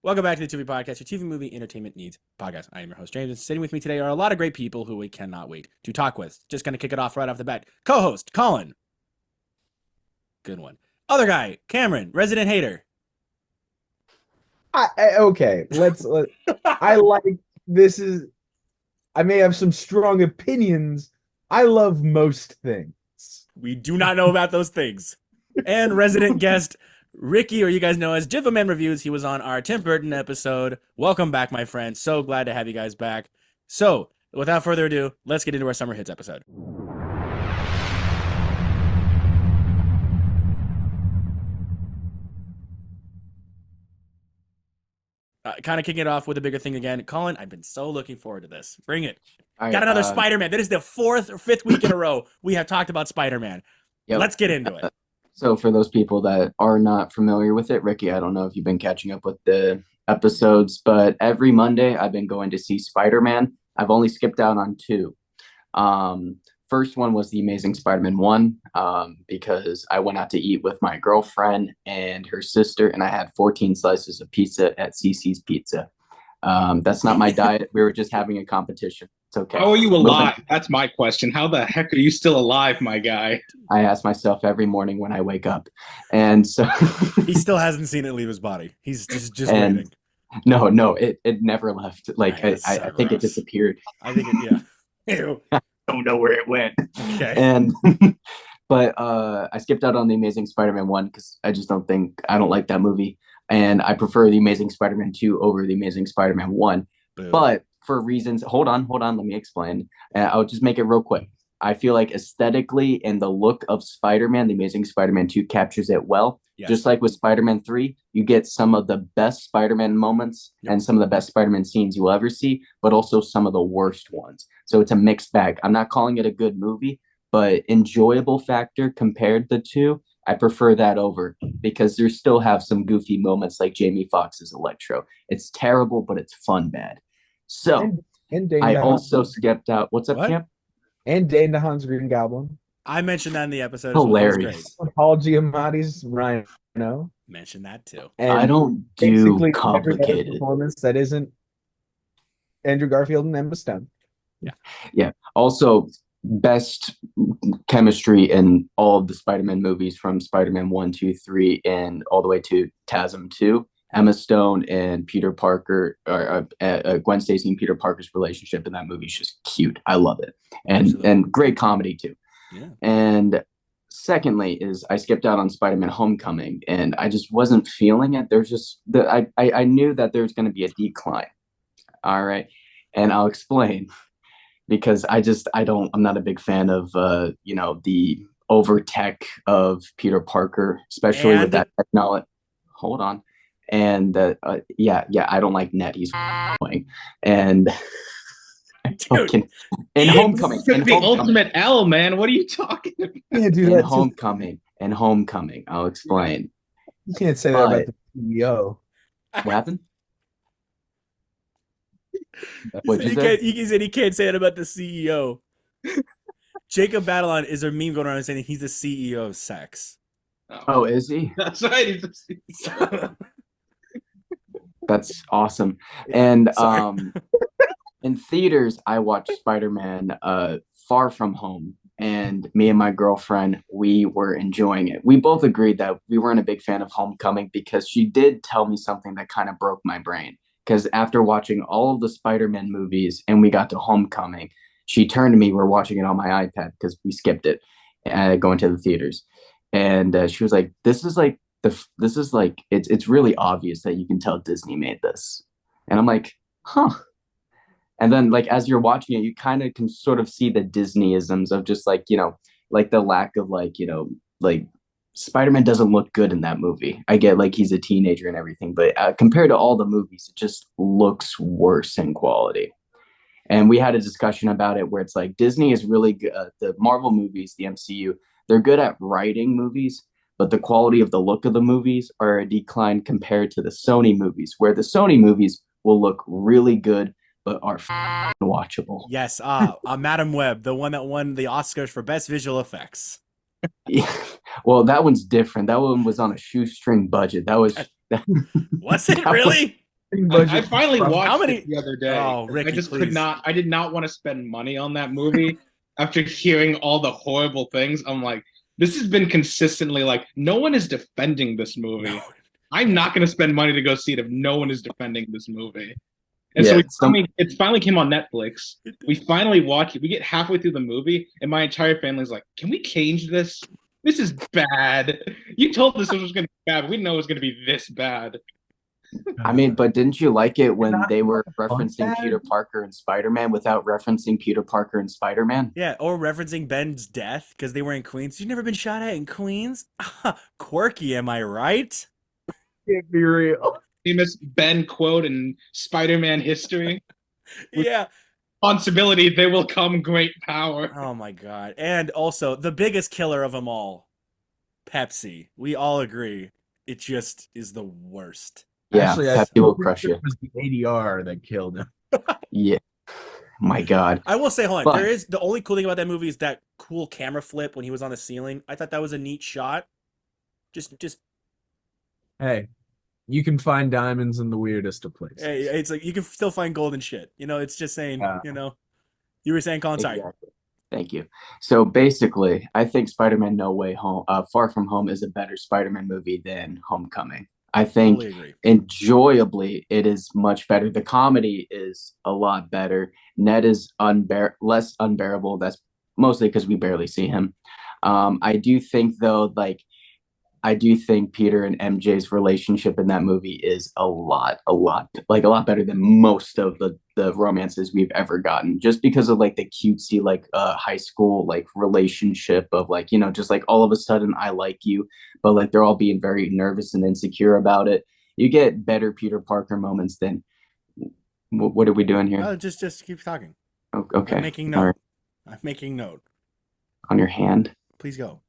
Welcome back to the Tu-Vie Podcast, your TV movie entertainment needs podcast. I am your host, James, and sitting with me today are a lot of great people who we cannot wait to talk with. Just going to kick it off right off the bat. Co-host, Colin. Good one. Other guy, Cameron, resident hater. Okay, let I like this is I may have some strong opinions. I love most things. We do not know about those things. And resident guest, Ricky, or you guys know as Jivaman Reviews. He was on our Tim Burton episode. Welcome back, my friend. So glad to have you guys back. So, without further ado, let's get into our Summer Hits episode. Kind of kicking it off with a bigger thing again. Colin, I've been so looking forward to this. Bring it. All right, Got another Spider-Man. That is the fourth or fifth week in a row we have talked about Spider-Man. Yep. Let's get into it. So for those people that are not familiar with it, Ricky, I don't know if you've been catching up with the episodes, but every Monday I've been going to see Spider-Man. I've only skipped out on two. First one was The Amazing Spider-Man 1, because I went out to eat with my girlfriend and her sister, and I had 14 slices of pizza at CC's Pizza. That's not my diet. We were just having a competition. It's okay. How are you alive? That's my question. How the heck are you still alive, my guy? I ask myself every morning when I wake up. And so he still hasn't seen it leave his body. He's just and waiting. No, it never left. Like Man, so I think it gross. disappeared. I think it, yeah. Ew. Don't know where it went. Okay. And but I skipped out on The Amazing Spider-Man 1 because I don't like that movie. And I prefer The Amazing Spider-Man 2 over The Amazing Spider-Man 1. Boo. But for reasons, hold on, let me explain. I'll just make it real quick. I feel like aesthetically and the look of Spider-Man, The Amazing Spider-Man 2 captures it well. Yes. Just like with Spider-Man 3, you get some of the best Spider-Man moments and some of the best Spider-Man scenes you will ever see, but also some of the worst ones. So it's a mixed bag. I'm not calling it a good movie, but enjoyable factor compared the two, I prefer that over because there still have some goofy moments like Jamie Foxx's Electro. It's terrible, but it's fun bad. So and Dane I DeHaan's also skipped out. What's up, What? Camp? and Dane DeHaan's Green Goblin. I mentioned that in the episode. As well. It was Hilarious. great. Paul Giamatti's Rhino. Mentioned that too. And I don't do basically every other complicated. performance that isn't Andrew Garfield and Emma Stone. Yeah. Also, best chemistry in all of the Spider-Man movies from Spider-Man 1, 2, 3, and all the way to TASM 2. Emma Stone and Peter Parker, or Gwen Stacy and Peter Parker's relationship in that movie is just cute. I love it. And great comedy too. Yeah. And secondly is I skipped out on Spider-Man Homecoming and I just wasn't feeling it. There's just I knew that there's going to be a decline. All right. And I'll explain because I'm not a big fan of the over tech of Peter Parker, especially with that technology. Hold on. And I don't like Ned. He's annoying. And in Homecoming, the ultimate L, man. What are you talking about? Yeah, dude, in that's Homecoming, I'll explain. you can't say that about the CEO. What happened? He said he can't say that about the CEO. Jacob Batalon is a meme going around saying he's the CEO of sex. Oh, is he? That's right. He's the CEO. That's awesome. And in theaters, I watched Spider-Man Far From Home, and me and my girlfriend, we were enjoying it. We both agreed that we weren't a big fan of Homecoming because she did tell me something that kind of broke my brain. Because after watching all of the Spider-Man movies and we got to Homecoming, she turned to me, we're watching it on my iPad because we skipped it, going to the theaters. And she was like, it's really obvious that you can tell Disney made this. And I'm like, huh. And then like as you're watching it, you kind of can sort of see the Disneyisms of just like the lack of like Spider-Man doesn't look good in that movie. I get like he's a teenager and everything, but compared to all the movies, it just looks worse in quality. And we had a discussion about it where it's like Disney is really good. The Marvel movies, the MCU, they're good at writing movies, but the quality of the look of the movies are a decline compared to the Sony movies, where the Sony movies will look really good, but are watchable. Yes, Madam Web, the one that won the Oscars for Best Visual Effects. Yeah. Well, that one's different. That one was on a shoestring budget. That was Was it really? I finally watched it the other day. Oh, 'Cause Ricky, I just could please. not. I did not want to spend money on that movie after hearing all the horrible things. I'm like, this has been consistently like, no one is defending this movie. No. I'm not going to spend money to go see it if no one is defending this movie. And Yeah, so it finally came on Netflix. We finally watch it. We get halfway through the movie, and my entire family's like, "Can we change this? This is bad. You told us it was going to be bad. We didn't know it was going to be this bad." I mean, but didn't you like it when Not they were fun referencing bad. Peter Parker and Spider-Man without referencing Peter Parker and Spider-Man? Yeah, or referencing Ben's death because they were in Queens. You've never been shot at in Queens? Quirky, am I right? Can't be real. Famous Ben quote in Spider-Man history: "With Yeah. responsibility, there will come great power." Oh my god. And also, the biggest killer of them all, Pepsi. We all agree. It just is the worst. Yeah, Actually, Pepsi will crush you. it was the ADR that killed him. Yeah, my God. I will say, hold on. But- There is the only cool thing about that movie is that cool camera flip when he was on the ceiling. I thought that was a neat shot. Just Hey, you can find diamonds in the weirdest of places. hey, it's like you can still find gold and shit. You know, it's just saying, Yeah. you know. You were saying, Colin, sorry. Exactly. Thank you. So basically, I think Spider-Man No Way Home, Far From Home is a better Spider-Man movie than Homecoming. I think Totally agree. enjoyably, it is much better. The comedy is a lot better. Ned is less unbearable. That's mostly because we barely see him. I do think though, I do think Peter and MJ's relationship in that movie is a lot better than most of the romances we've ever gotten, just because of like the cutesy high school like relationship of like, you know, just like all of a sudden I like you, but like they're all being very nervous and insecure about it. You get better Peter Parker moments than what are we doing here? Oh, just keep talking. Okay. I'm making All note. right. I'm making note. On your hand. Please go.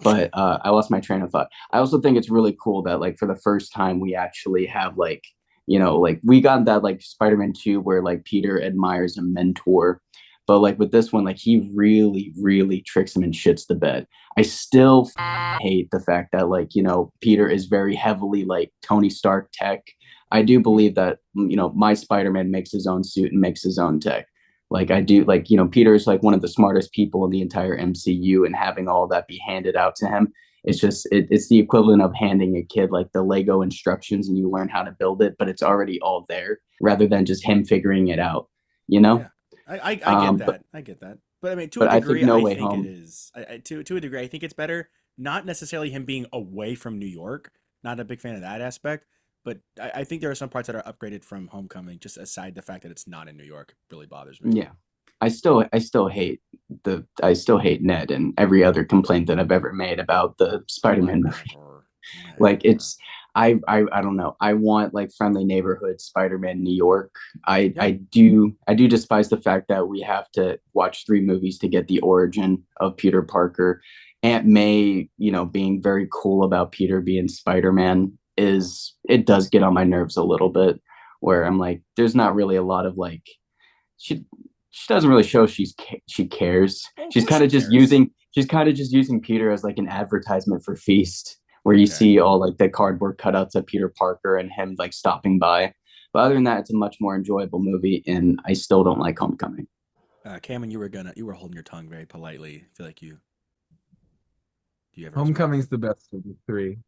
But I lost my train of thought. I also think it's really cool that like for the first time we actually have like, you know, like we got that like Spider-Man 2 where like Peter admires a mentor, but like with this one, like he really tricks him and shits the bed. I still hate the fact that like, you know, Peter is very heavily like Tony Stark tech. I do believe that, you know, my Spider-Man makes his own suit and makes his own tech. Like I do, like, you know, Peter's like one of the smartest people in the entire MCU, and having all that be handed out to him, it's just it's the equivalent of handing a kid like the Lego instructions and you learn how to build it, but it's already all there rather than just him figuring it out, you know? Yeah. I get that. But I get that. But I mean, to but a I think degree, No I Way think Home. it is. To a degree, I think it's better. Not necessarily him being away from New York. Not a big fan of that aspect. But I think there are some parts that are upgraded from Homecoming. Just aside the fact that it's not in New York, really bothers me. Yeah. I still hate Ned and every other complaint that I've ever made about the Spider-Man movie. Whatever. Like it's I don't know. I want like friendly neighborhood Spider-Man New York. I do despise the fact that we have to watch 3 movies to get the origin of Peter Parker. Aunt May, you know, being very cool about Peter being Spider-Man it does get on my nerves a little bit, where I'm like, there's not really a lot of like she doesn't really show she cares. Well, of She's course kind of she just cares. using Peter as like an advertisement for Feast, where you Okay. see all like the cardboard cutouts of Peter Parker and him like stopping by. But other than that, it's a much more enjoyable movie, and I still don't like Homecoming. Cameron, you were holding your tongue very politely. I feel like do you ever Homecoming's the best of the 3.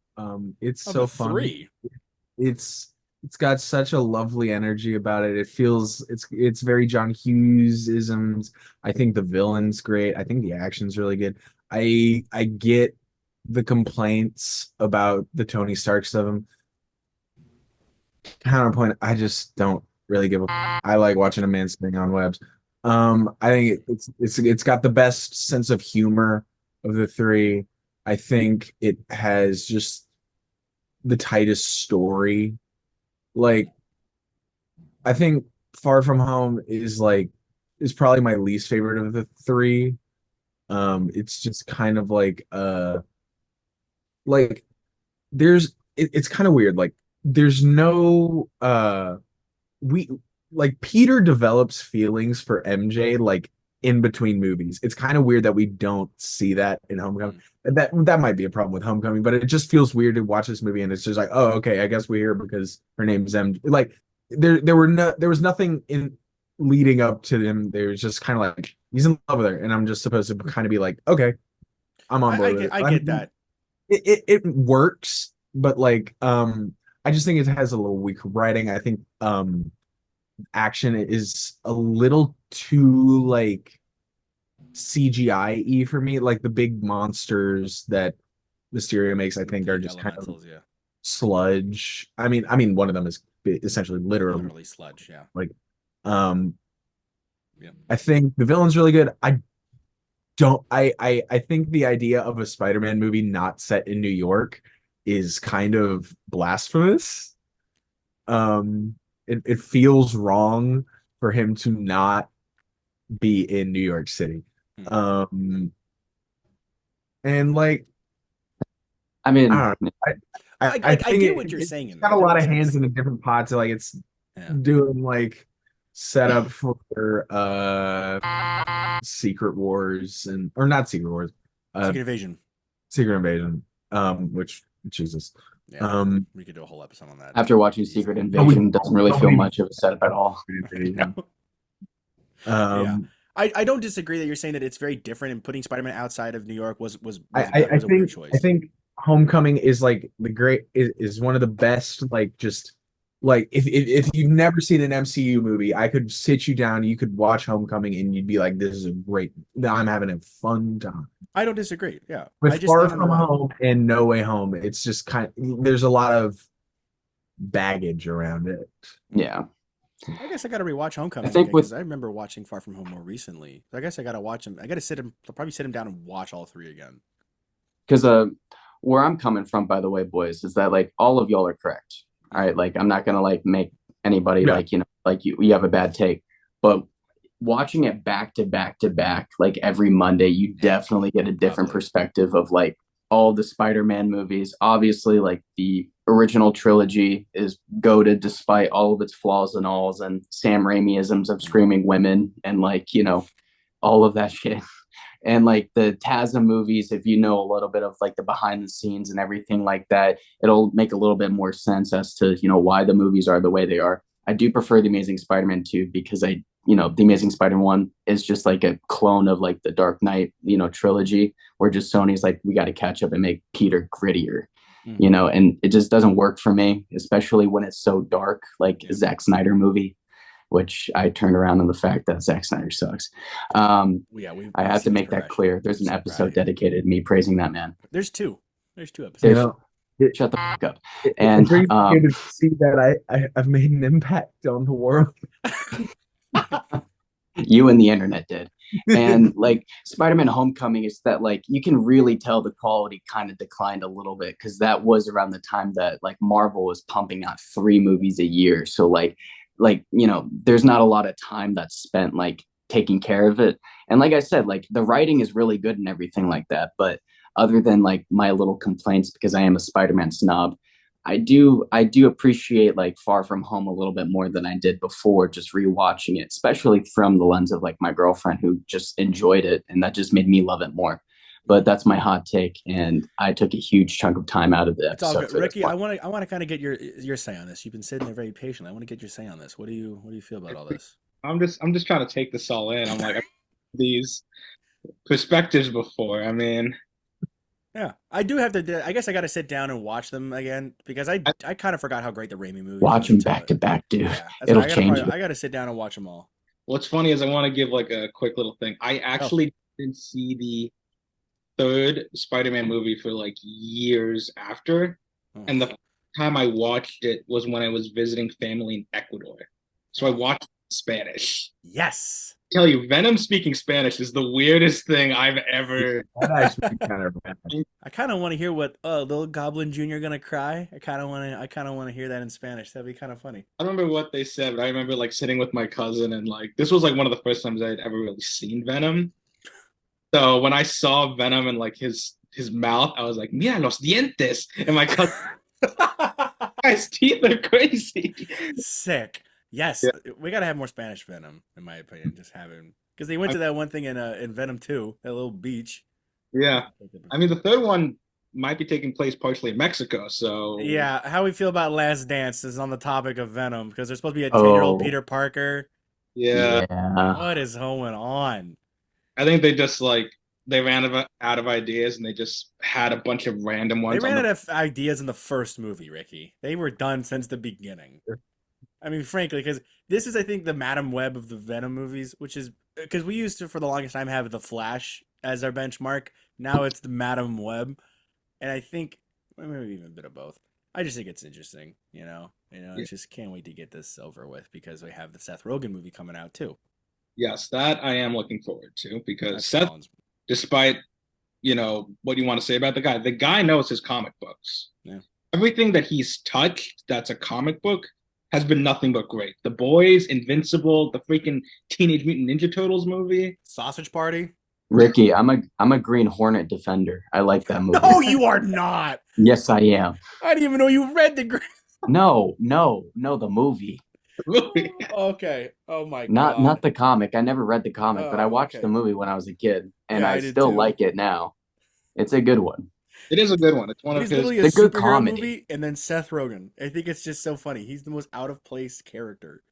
It's of so the funny. 3? It's got such a lovely energy about it. It feels it's very John Hughes isms. I think the villain's great. I think the action's really good. I get the complaints about the Tony Stark stuff. Counterpoint, I just don't really give a I like watching a man spinning on webs. I think it's got the best sense of humor of the 3. I think it has just the tightest story. Like, I think Far From Home is probably my least favorite of the 3. It's just kind of like it's kind of weird. Like there's no we like Peter develops feelings for MJ like in between movies. It's kind of weird that we don't see that in Homecoming. That might be a problem with Homecoming, but it just feels weird to watch this movie and it's just like, oh, okay, I guess we're here because her name's MJ. Like there was nothing in leading up to them. There was just kind of like he's in love with her, and I'm just supposed to kind of be like, okay, I'm on board with it. I get that. It works, but like I just think it has a little weak writing. I think action is a little too like CGI-y for me. Like the big monsters that Mysterio makes, I think, are just kind of Elementals, yeah. sludge. I mean, one of them is essentially Literally sludge, yeah. like um Yeah. I think the villain's really good. I don't I think the idea of a Spider-Man movie not set in New York is kind of blasphemous. It feels wrong for him to not be in New York City. Hmm. And like I mean, I don't know. I think get what you're saying in got that. a That lot of makes hands sense. in the different pots. Like it's Yeah. doing like setup for Secret Wars and or not Secret Wars, Secret Invasion. Secret Invasion. Which Jesus. Yeah. We could do a whole episode on that. after watching Secret Easily. Invasion, doesn't really feel nobody- much of a setup at all. No. Yeah. I don't disagree that you're saying that it's very different, and putting Spider-Man outside of New York was I a weird choice. I think Homecoming is like is one of the best like just like if you've never seen an MCU movie, I could sit you down, you could watch Homecoming and you'd be like, this is a great I'm having a fun time. I don't disagree. Yeah. With I just Far I don't know From why. Home and No Way Home, it's just there's a lot of baggage around it. Yeah. I guess I got to rewatch Homecoming I think because with- I remember watching Far From Home more recently. I guess I got to watch him. I got to I'll probably sit him down and watch all three again. Because where I'm coming from, by the way, boys, is that like all of y'all are correct. All right, like I'm not gonna like make anybody Yeah. like like you have a bad take, but watching it back to back to back, like every Monday, you definitely get a different Lovely. perspective of like all the Spider-Man movies. Obviously, like the original trilogy is goated despite all of its flaws and alls and Sam Raimi-isms of screaming women and like all of that shit. And like the Tazza movies, if you know a little bit of like the behind the scenes and everything like that, it'll make a little bit more sense as to why the movies are the way they are. I do prefer the Amazing Spider-Man 2 because the Amazing Spider-Man 1 is just like a clone of like the Dark Knight trilogy, where just Sony's like, we got to catch up and make Peter grittier. And it just doesn't work for me, especially when it's so dark, like a Zack Snyder movie, which I turned around on the fact that Zack Snyder sucks. I have to make that clear. There's an episode dedicated to me praising that man. There's two episodes. You know, Shut the fuck up. it And brings me to see that I've made an impact on the world. you and the internet did. And like Spider-Man Homecoming is that like you can really tell the quality kind of declined a little bit because that was around the time that like Marvel was pumping out 3 movies a year. So like there's not a lot of time that's spent like taking care of it. And like I said, like the writing is really good and everything like that, but other than like my little complaints because I am a Spider-Man snob, I do appreciate like Far From Home a little bit more than I did before, just rewatching it, especially from the lens of like my girlfriend who just enjoyed it, and that just made me love it more. But that's my hot take, and I took a huge chunk of time out of the It's all episode. good. Ricky, I want to kind of get your say on this. You've been sitting there very patiently. I want to get your say on this. What do you feel about all this? I'm just trying to take this all in. I'm like these perspectives before. I mean, Yeah, I do have to. I guess I got to sit down and watch them again because I kind of forgot how great the Raimi movies. Watch them back to back, dude. Yeah, It'll change you. I got to sit down and watch them all. what's funny is I want to give like a quick little thing. I actually didn't see the third Spider-Man movie for like years after, and the time I watched it was when I was visiting family in Ecuador. So I watched it in Spanish. Yes. I tell you, Venom speaking Spanish is the weirdest thing I've ever. That actually kind of I kind of want to hear what little Goblin Jr. gonna cry. I kind of want to hear that in Spanish. That'd be kind of funny. I don't remember what they said, but I remember like sitting with my cousin and like this was like one of the first times I'd ever really seen Venom. So when I saw Venom and like his mouth, I was like, "Mira los dientes!" And my cousin, his teeth are crazy. Sick. Yes, we gotta have more Spanish Venom, in my opinion. Just having because they went to that one thing in Venom 2, that little beach. Yeah, I mean the third one might be taking place partially in Mexico. So Yeah, how we feel about Last Dance is on the topic of Venom because there's supposed to be a 10-year-old Peter Parker. yeah, What is going on? I think they just like they ran out of ideas and they just had a bunch of random They ones. ran out of ideas in the first movie, Ricky. They were done since the beginning. I mean, frankly, because this is, I think, the Madam Web of the Venom movies, which is because we used to, for the longest time, have the Flash as our benchmark. Now it's the Madam Web, and I think maybe even a bit of both. I just think it's interesting, Yeah. It's just can't wait to get this over with because we have the Seth Rogen movie coming out too. Yes, that I am looking forward to because That's Seth, Colin's. despite what you want to say about the guy knows his comic books. Yeah. Everything that he's touched that's a comic book has been nothing but great. The Boys, Invincible, the freaking Teenage Mutant Ninja Turtles movie. Sausage Party. Ricky, I'm a Green Hornet defender. I like that movie. No, you are not. Yes, I am. I didn't even know you read the. No, the movie. Okay. Oh my Not god. the comic. I never read the comic, but I watched okay. the movie when I was a kid, and Yeah, I I did still too. like it now. It's a good one. It is a good one. It's one It of is his. literally a the good superhero comedy. movie, and then Seth Rogen. I think it's just so funny. He's the most out of place character.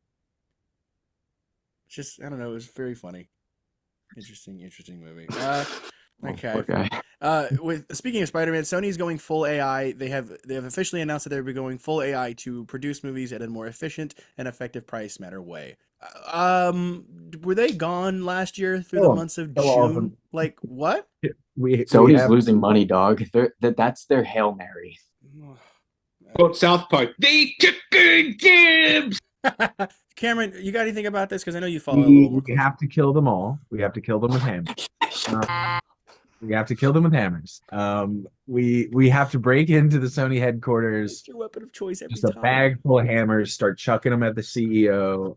It's just I don't know. It was very funny. Interesting movie. Okay. Poor guy. With speaking of Spider-Man, Sony's going full AI. They have officially announced that they'll be going full AI to produce movies at a more efficient and effective price matter way. Were they gone last year through the months of June? Like what? Sony's losing money, dog. That's their Hail Mary. Quote South Park. They took dibs. Cameron, you got anything about this? Because I know you follow a little more We have to kill them all. We have to kill them with hammers. We have to kill them with hammers. We have to break into the Sony headquarters. It's your weapon of choice every just a time. bag full of hammers. Start chucking them at the CEO.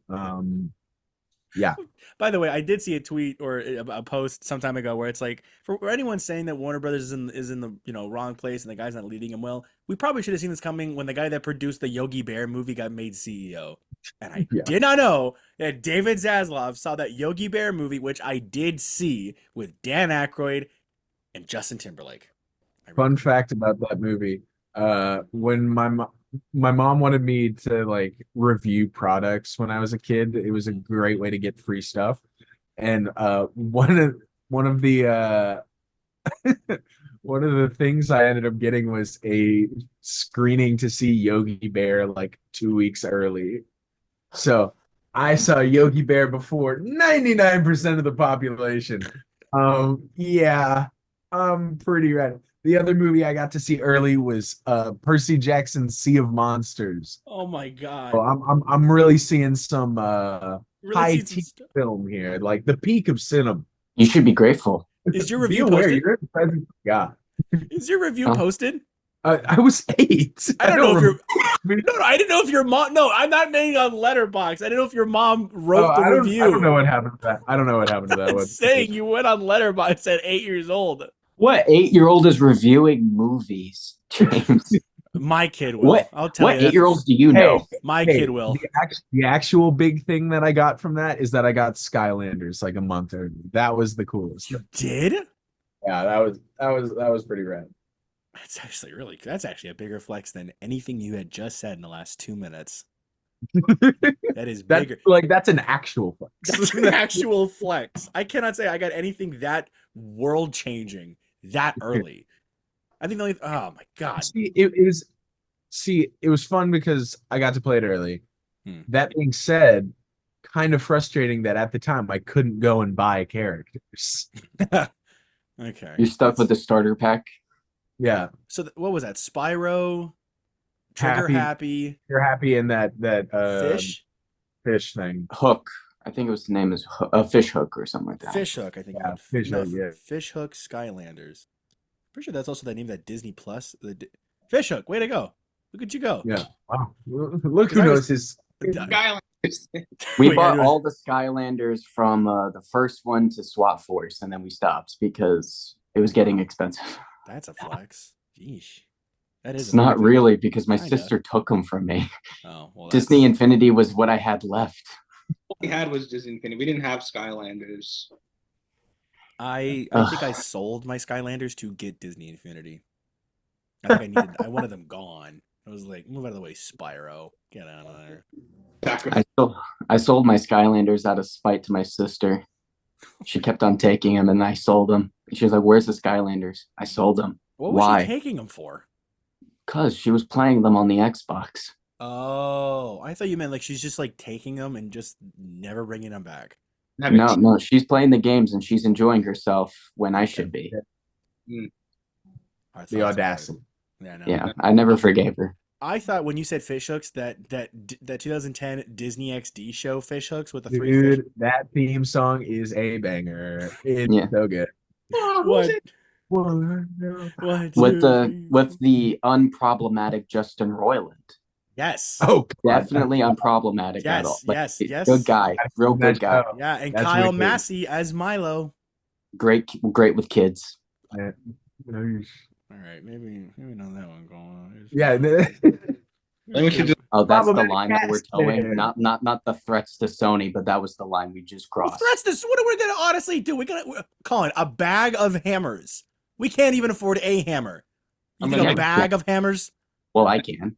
Yeah. By the way, I did see a tweet or a post some time ago where it's like, for anyone saying that Warner Brothers is in the wrong place and the guy's not leading him well, we probably should have seen this coming when the guy that produced the Yogi Bear movie got made CEO. And I did not know that David Zaslav saw that Yogi Bear movie, which I did see with Dan Aykroyd and Justin Timberlake. Fun fact about that movie: when my mom wanted me to like review products when I was a kid, it was a great way to get free stuff. And one of the one of the things I ended up getting was a screening to see Yogi Bear like 2 weeks early. So I saw Yogi Bear before 99% of the population. Yeah, I'm pretty ready. The other movie I got to see early was Percy Jackson's Sea of Monsters. Oh my god! So I'm really seeing some high some film here, like the peak of cinema. You should be grateful. Is your Be review aware, posted? you're in the presence of God. Is your review posted? I was 8. I don't know if you're. No, I didn't know if your mom. No, I'm not making on Letterboxd. I didn't know if your mom wrote the review. I don't know what happened to that. I don't know what happened to that. I'm saying you went on Letterboxd at 8 years old. What 8-year-old is reviewing movies, James? My kid will. I'll tell you. What 8-year-olds do you know? My kid will. The actual big thing that I got from that is that I got Skylanders like a month early. That was the coolest. You did? Yeah, that was pretty rad. That's actually a bigger flex than anything you had just said in the last 2 minutes. That is bigger. That's an actual flex. That's an actual flex. I cannot say I got anything that world changing that early. I think the only. Oh my god. It was fun because I got to play it early. That being said, kind of frustrating that at the time I couldn't go and buy characters. Okay. You're stuck with the starter pack. Yeah. So what was that? Spyro, Trigger Happy. You're happy in that fish thing. Hook. I think it was the name is Fish Hook or something like that. Fish Hook, I think. Yeah, Fish Hook. Yeah. Fish Hook Skylanders. Pretty sure that's also the name of that Disney Plus. Fish Hook. Way to go! Look at you go. Yeah. Wow. Look who knows his. Skylanders. We bought all the Skylanders from the first one to SWAT Force, and then we stopped because it was getting expensive. That's a flex. Yeesh. That is. It's not really because my sister took them from me. Oh well. Disney Infinity was what I had left. What we had was Disney Infinity. We didn't have Skylanders. I think I sold my Skylanders to get Disney Infinity. I wanted them gone. I was like, move out of the way, Spyro. Get out of there. I sold my Skylanders out of spite to my sister. She kept on taking them, and I sold them. She was like, "Where's the Skylanders?" I sold them. What was Why? she taking them for? Because she was playing them on the Xbox. Oh, I thought you meant like she's just like taking them and just never bringing them back. No, she's playing the games and she's enjoying herself when I should be. The audacity. Yeah, no. Yeah, I never forgave her. I thought when you said fish hooks that 2010 Disney XD show fish hooks with the Dude, three fish. that theme song is a banger. It's Yeah. so good. What? With the unproblematic Justin Roiland. Yes. Oh, Definitely unproblematic Yes, at all. yes. Good guy. Real good guy. Yeah, and That's Kyle wicked. Massey as Milo. Great with kids. Yeah. All right, maybe not that one going on. Yeah. We should just Oh, that's the Problematic line that we're cast towing. there. Not the threats to Sony, but that was the line we just crossed. Threats this. What are we gonna honestly do? Colin, a bag of hammers. We can't even afford a hammer. You I'm think gonna a get- bag of hammers? Well, I can.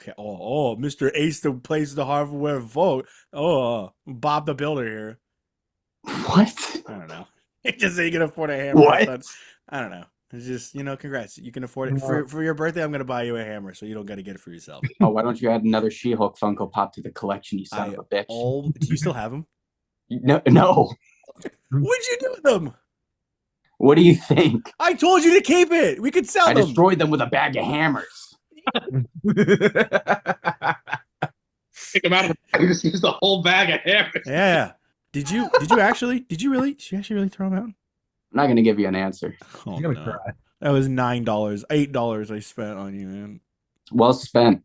Okay. Oh, Mr. Ace that plays the hardware vote. Oh, Bob the Builder here. What? I don't know. Just say you can afford a hammer. What? But I don't know. It's just, congrats. You can afford it. For your birthday, I'm going to buy you a hammer so you don't got to get it for yourself. Oh, why don't you add another She-Hulk Funko Pop to the collection, you son of a bitch? Do you still have them? No. What'd you do with them? What do you think? I told you to keep it. We could sell I them. destroyed them with a bag of hammers. pick them out of the bag. Just use the whole bag of hammers. Yeah. Did you really? Did you actually really throw them out? I'm not gonna give you an answer. Oh, I'm gonna no. cry. That was $9, $8 I spent on you, man. Well spent.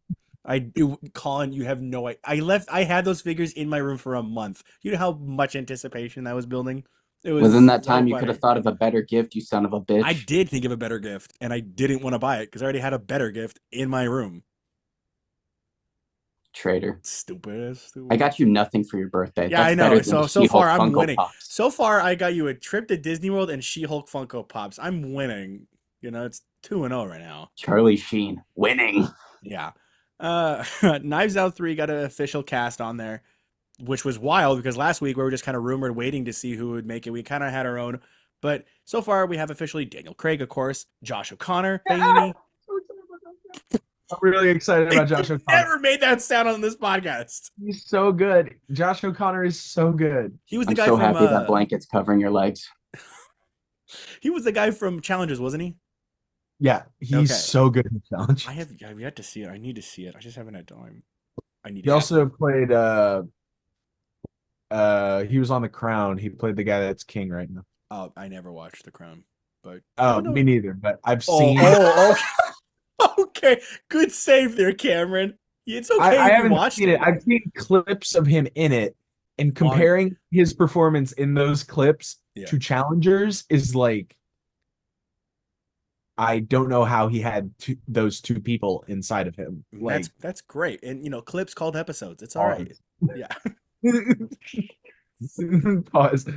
Colin, you have no idea. I had those figures in my room for a month. You know how much anticipation that was building? It was Within that so time, you funny. could have thought of a better gift, you son of a bitch. I did think of a better gift, and I didn't want to buy it because I already had a better gift in my room. Traitor. Stupid. I got you nothing for your birthday. Yeah, That's I know. better than the So far, She-Hulk I'm Funko winning. Pops. So far, I got you a trip to Disney World and She-Hulk Funko Pops. I'm winning. It's 2-0 right now. Charlie Sheen winning. Yeah. Knives Out 3 got an official cast on there, which was wild because last week we were just kind of rumored waiting to see who would make it. We kind of had our own. But so far, we have officially Daniel Craig, of course, Josh O'Connor, Bainey. I'm really excited about Josh O'Connor. Never made that sound on this podcast. He's so good. Josh O'Connor is so good. He was the I'm guy so from. happy that blanket's covering your legs. He was the guy from Challengers, wasn't he? Yeah, he's Okay. so good in challenge. I've yet to see it. I need to see it. I just haven't had time. I need. He also played. He was on The Crown. He played the guy that's king right now. Oh, I never watched The Crown, but Oh, no. me neither. But I've seen. Okay, good save there, Cameron. It's okay. I if you haven't watched seen it. I've seen clips of him in it, and comparing his performance in those clips to Challengers is like, I don't know how he had those two people inside of him. Like, That's great, and clips called episodes. It's all right. Yeah. Pause.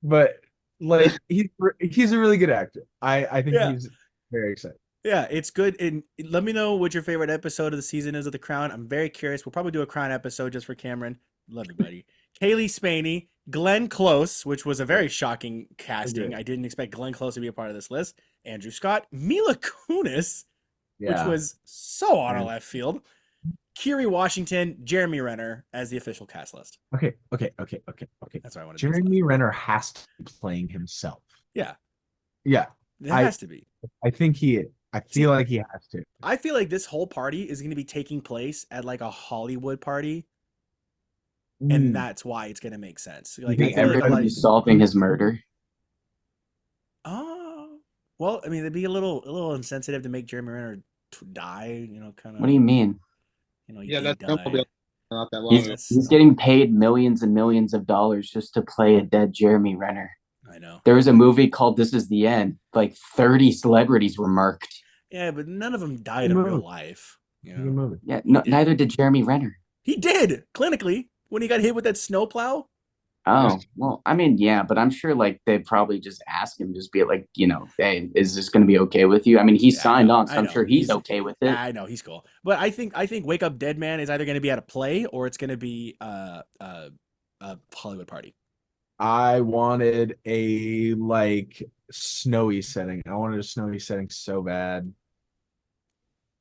But like he's a really good actor. I think he's very excited. Yeah, it's good. And let me know what your favorite episode of the season is of The Crown. I'm very curious. We'll probably do a Crown episode just for Cameron. Love you, buddy. Kaylee Spaney, Glenn Close, which was a very shocking casting. I didn't expect Glenn Close to be a part of this list. Andrew Scott, Mila Kunis, which was so on a left field. Kiri Washington, Jeremy Renner as the official cast list. Okay. That's what I want to Jeremy Renner has to be playing himself. Yeah. Yeah. It has to be. I think I feel like he has to. I feel like this whole party is going to be taking place at like a Hollywood party. And that's why it's going to make sense. Like, I feel everybody's solving his murder. Oh, well, I mean, it'd be a little insensitive to make Jeremy Renner die. Kind of. What do you mean? Yeah, that's not that long. He's getting paid millions and millions of dollars just to play a dead Jeremy Renner. I know. There was a movie called This Is the End. Like 30 celebrities were marked. Yeah, but none of them died in real life. Yeah, neither did Jeremy Renner. He did clinically when he got hit with that snowplow. Oh, well, I mean, yeah, but I'm sure like they'd probably just ask him, just be like, hey, is this going to be okay with you? I mean, he Yeah, signed on, so I I'm know. sure he's okay with it. I know he's cool. But I think Wake Up Dead Man is either going to be at a play or it's going to be a Hollywood party. I wanted a like snowy setting. I wanted a snowy setting so bad.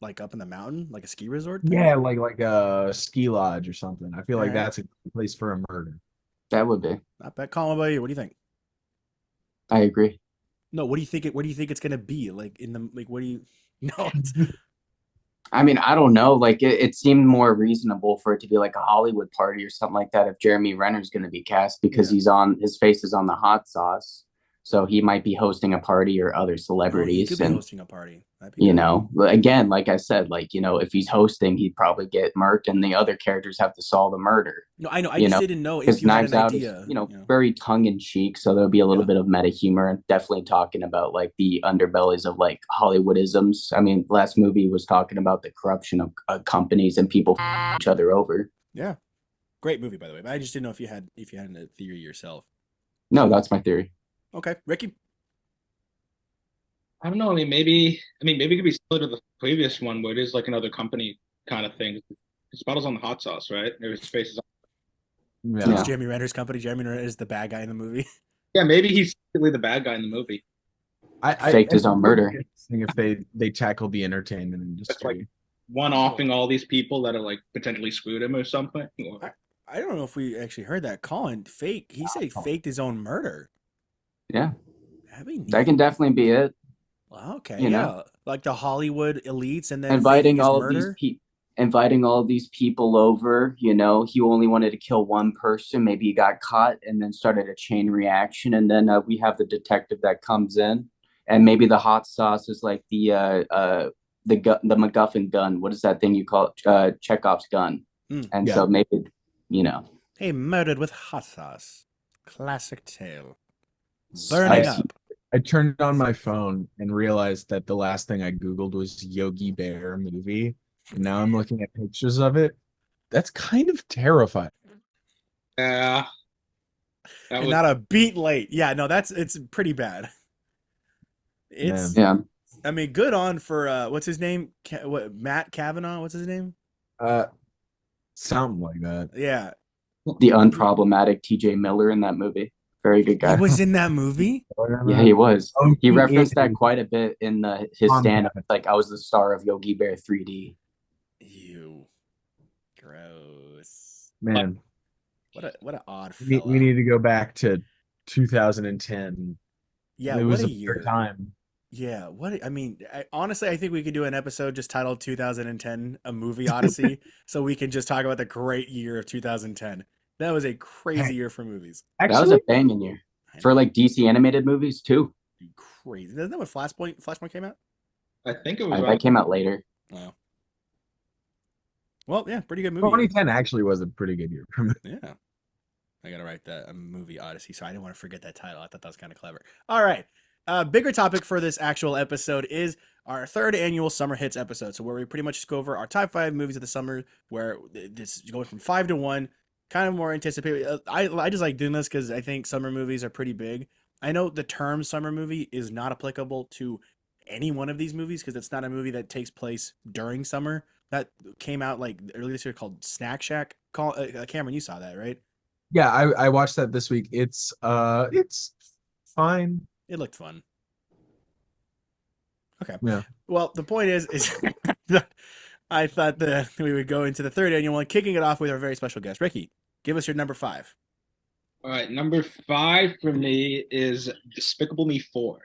Like up in the mountain, like a ski resort thing. Yeah, like a ski lodge or something. I feel All like right, that's a good place for a murder. That would be. not bad. Colin, what about you? What do you think? I agree. No, what do you think? What do you think it's going to be? Like in the like, what do you? No, I mean, I don't know. Like, it seemed more reasonable for it to be like a Hollywood party or something like that if Jeremy Renner's going to be cast because Yeah. his face is on the hot sauce. So he might be hosting a party or other oh, he could celebrities. be And hosting a party. That'd be good. again, like I said, like, if he's hosting, he'd probably get murked and the other characters have to solve the murder, No, I know. I you just know, didn't know if because you had Knives an Out is, idea. very tongue in cheek. So there'll be a little Yeah. bit of meta humor and definitely talking about like the underbellies of like Hollywoodisms. I mean, last movie was talking about the corruption of companies and people each other over. Yeah. Great movie, by the way. But I just didn't know if you had a theory yourself. No, that's my theory. Okay, Ricky. I don't know. Maybe it could be similar to the previous one, where it is like another company kind of thing. His bottle's on the hot sauce, right? Or his face is on. So it's Yeah. Jeremy Renner's company. Jeremy Renner is the bad guy in the movie. Yeah, maybe he's secretly the bad guy in the movie. Faked his own murder. Interesting if they tackled the entertainment That's like industry. one-offing all these people that are like potentially screwed him or something. I don't know if we actually heard that. Colin, fake. He said he faked his own murder. Yeah, That'd be neat. that can definitely be it. Wow, okay, you know? yeah. Like the Hollywood elites and then Inviting faking his all of these murder. people. Inviting all of these people over, he only wanted to kill one person. Maybe he got caught and then started a chain reaction. And then we have the detective that comes in, and maybe the hot sauce is like the MacGuffin gun. What is that thing you call it? Chekhov's gun. Mm. And Yeah. so maybe, you know, Hey, murdered with hot sauce. Classic tale. Burning spicy. up. I turned on my phone and realized that the last thing I Googled was Yogi Bear movie. And now I'm looking at pictures of it. That's kind of terrifying. Yeah, that And was. not a beat late. Yeah, no, it's pretty bad. It's Yeah, I mean, good on for what's his name? Matt Kavanaugh? What's his name? Uh, Something like that. Yeah. the unproblematic T.J. Miller in that movie. Very good He guy. was in that movie? Yeah, he was. Oh, He he referenced that is. quite a bit in his Tom stand-up. Hanks. Like, I was the star of Yogi Bear 3D. Ew. Gross. Man, What an odd we fella. need to go back to 2010. Yeah, It what was a a year. better time. Yeah, honestly, I think we could do an episode just titled 2010, a movie odyssey, so we can just talk about the great year of 2010. That was a crazy year for movies. That was Actually, a banging year. I For know, like DC animated movies too. crazy. Isn't that when Flashpoint came out? I think it was. That came out later. Wow. Well, yeah, pretty good movie. 2010 actually was a pretty good year for me. Yeah. I gotta write that, a movie odyssey, so I didn't want to forget that title. I thought that was kind of clever. All right. Bigger topic for this actual episode is our third annual Summer Hits episode. So where we pretty much just go over our top 5 movies of the summer, where this is going from 5 to 1, kind of more anticipated. I just like doing this because I think summer movies are pretty big. I know the term summer movie is not applicable to any one of these movies because it's not a movie that takes place during summer. That came out like earlier this year called Snack Shack. Cameron, you saw that, right? Yeah, I watched that this week. It's fine. It looked fun. Okay. Yeah. Well, the point is I thought that we would go into the third annual one, kicking it off with our very special guest. Ricky, give us your number 5. All right, number 5 for me is Despicable Me 4.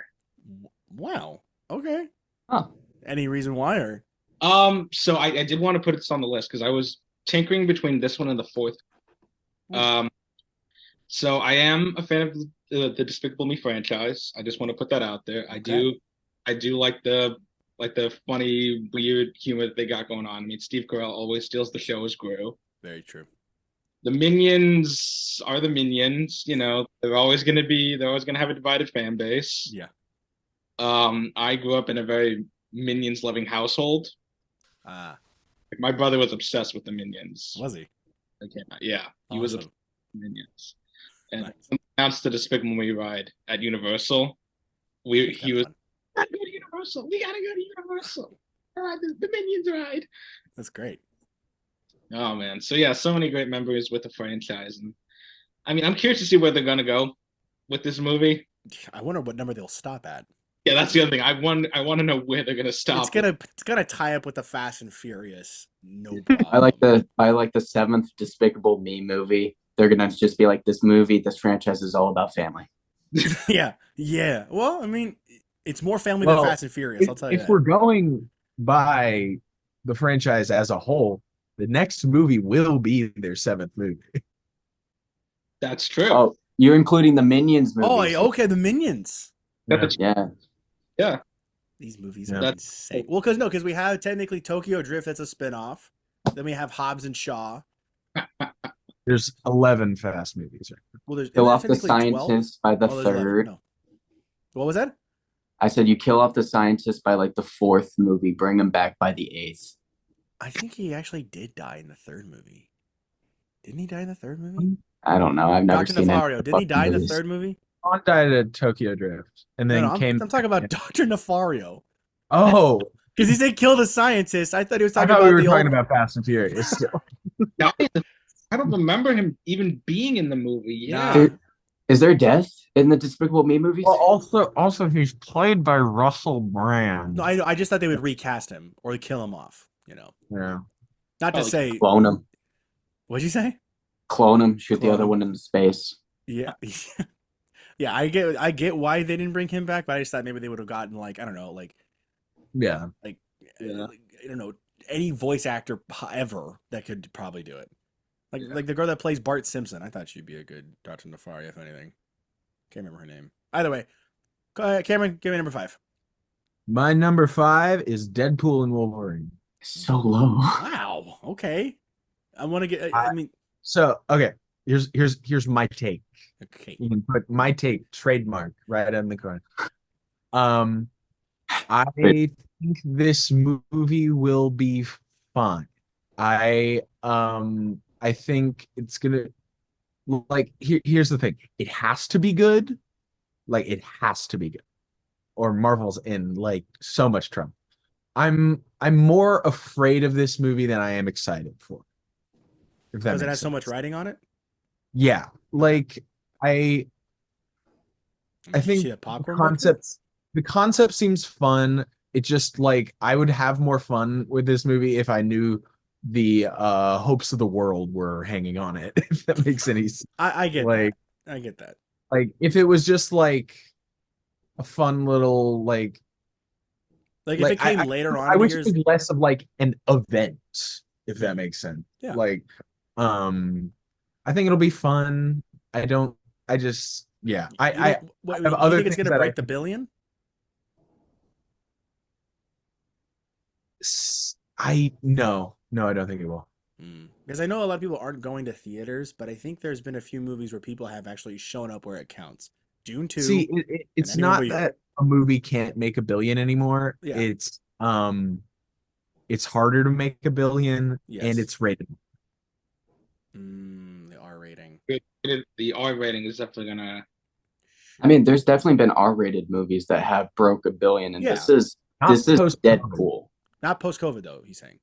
Wow. Okay. Huh. Any reason why or? So I did want to put this on the list because I was tinkering between this one and the fourth. So I am a fan of the Despicable Me franchise. I just want to put that out there. Okay. I do like the funny, weird humor that they got going on. I mean, Steve Carell always steals the show as Gru. Very true. The Minions are the Minions. They're always gonna have a divided fan base. Yeah. I grew up in a very Minions loving household. Ah, Like, my brother was obsessed with the Minions. was he? They came out. Yeah, he was Awesome. obsessed with Minions. And Nice. announced the Despicable Me ride at Universal. He Kinda was, fun. gotta go to Universal. We gotta go to Universal. The Minions ride. That's great. Oh man. So yeah, so many great memories with the franchise. And I mean, I'm curious to see where they're gonna go with this movie. I wonder what number they'll stop at. Yeah, that's the other thing. I want to know where they're gonna stop. It's gonna tie up with the Fast and Furious. No problem. I like the seventh Despicable Me movie. They're gonna just be like, this franchise is all about family. Yeah. Well, I mean, it's more family than Fast and Furious. I'll tell you if that. we're going by the franchise as a whole, the next movie will be their seventh movie. That's true. Oh, you're including the Minions movies. Oh, okay, the Minions. Yeah. These movies Yeah. are insane. Well, because we have technically Tokyo Drift. That's a spinoff. Then we have Hobbs and Shaw. There's 11 Fast movies. Well, there's Kill isn't off there the technically 12? scientist by the Oh, there's 11. third. No. What was that? I said you kill off the scientist by like the fourth movie. Bring him back by the eighth. I think he actually did die in the third movie. Didn't he die in the third movie? I don't know. I've never Dr. seen Nefario. it. Didn't he die in the third movie? Han died at Tokyo Drift, and then No, I'm talking about Dr. Nefario. Oh, Because he said kill the scientist. I thought he was I talking thought about we were the talking old... about Fast and Furious. Still. I don't remember him even being in the movie. Yeah. Nah. Is there death in the Despicable Me movies? Well, also, he's played by Russell Brand. No, I just thought they would recast him or kill him off. Yeah. Not to Oh, say... Clone him. What'd you say? Clone him. Shoot the Clone other him. one into space. Yeah. Yeah, I get why they didn't bring him back, but I just thought maybe they would have gotten I don't know, Yeah. I don't know, any voice actor ever that could probably do it. Like the girl that plays Bart Simpson. I thought she'd be a good Dr. Nefario, if anything. Can't remember her name. Either way, go ahead, Cameron, give me number 5. My number 5 is Deadpool and Wolverine. So low. Wow. Okay. I want to get. I mean, So okay, here's my take. okay. You can put my take trademark right in the corner. I think this movie will be fine. I think it's gonna here's the thing. It has to be good. It has to be good. Or Marvel's in so much trouble. I'm more afraid of this movie than I am excited for. If that Because it makes has so sense. much writing on it. Yeah, I Did you think see that popcorn the concept seems fun. It just I would have more fun with this movie if I knew the hopes of the world were hanging on it. If that makes any sense. I get that. I get that. If it was just a fun little if it came later on I in wish the it years, was less of an event, if that makes sense. Yeah. I think it'll be fun. I just yeah. I have you other think it's things gonna that break the billion? No, I don't think it will. Because I know a lot of people aren't going to theaters, but I think there's been a few movies where people have actually shown up where it counts. Dune 2. See, it's not that a movie can't make $1 billion anymore. Yeah. It's harder to make $1 billion, Yes. and it's rated. The R rating. The R rating is definitely gonna. I mean, there's definitely been R-rated movies that have broke $1 billion, and Yeah. this is post-COVID. Deadpool. Not post-COVID though. He's saying.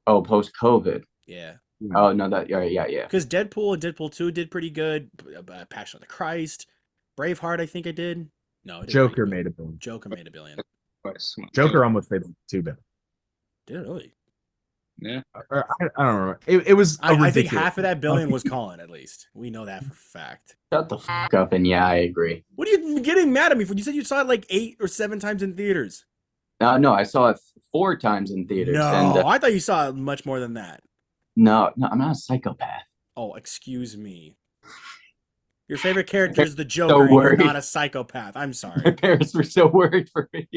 Oh, post-COVID. Yeah. Oh no, yeah. Because Deadpool and Deadpool 2 did pretty good. Passion of the Christ, Braveheart, I think it did. No, it did Joker pretty good. made $1 billion. Joker made $1 billion. Joker almost made $2 billion. Did it really? Yeah. I don't remember. It was. I think half of that billion was Colin, at least. We know that for a fact. Shut the fuck up, and yeah, I agree. What are you getting mad at me for? You said you saw it 8 or 7 times in theaters. No, I saw it 4 times in theaters. No, and, I thought you saw it much more than that. No, I'm not a psychopath. Oh, excuse me. Your favorite character is the So Joker, and you're worried. not a psychopath. I'm My sorry. parents were so worried for me.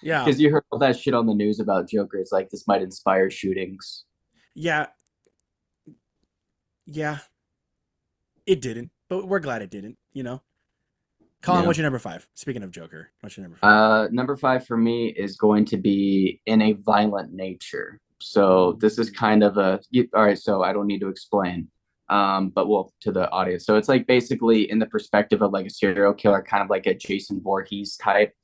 Yeah. Because you heard all that shit on the news about Joker. It's this might inspire shootings. Yeah. Yeah. It didn't, but we're glad it didn't, Colin, Yeah. what's your number 5? Speaking of Joker, what's your number 5? Number 5 for me is going to be In a Violent Nature. So this is kind of all right, so I don't need to explain. but well, to the audience. So it's like basically in the perspective of like a serial killer, kind of like a Jason Voorhees type.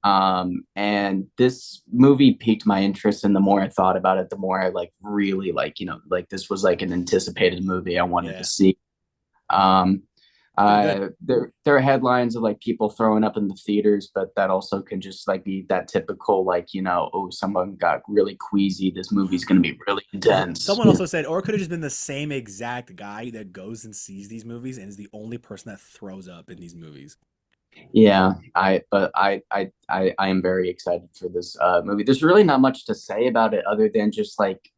And this movie piqued my interest, and the more I thought about it, the more I like really like, like this was like an anticipated movie I wanted to Yeah. see. Um, Pretty good. there are headlines of like people throwing up in the theaters, but that also can just like be that typical like, oh, someone got really queasy. This movie's gonna be really intense. Someone also said, or it could have just been the same exact guy that goes and sees these movies and is the only person that throws up in these movies. Yeah, I am very excited for this movie. There's really not much to say about it other than just like,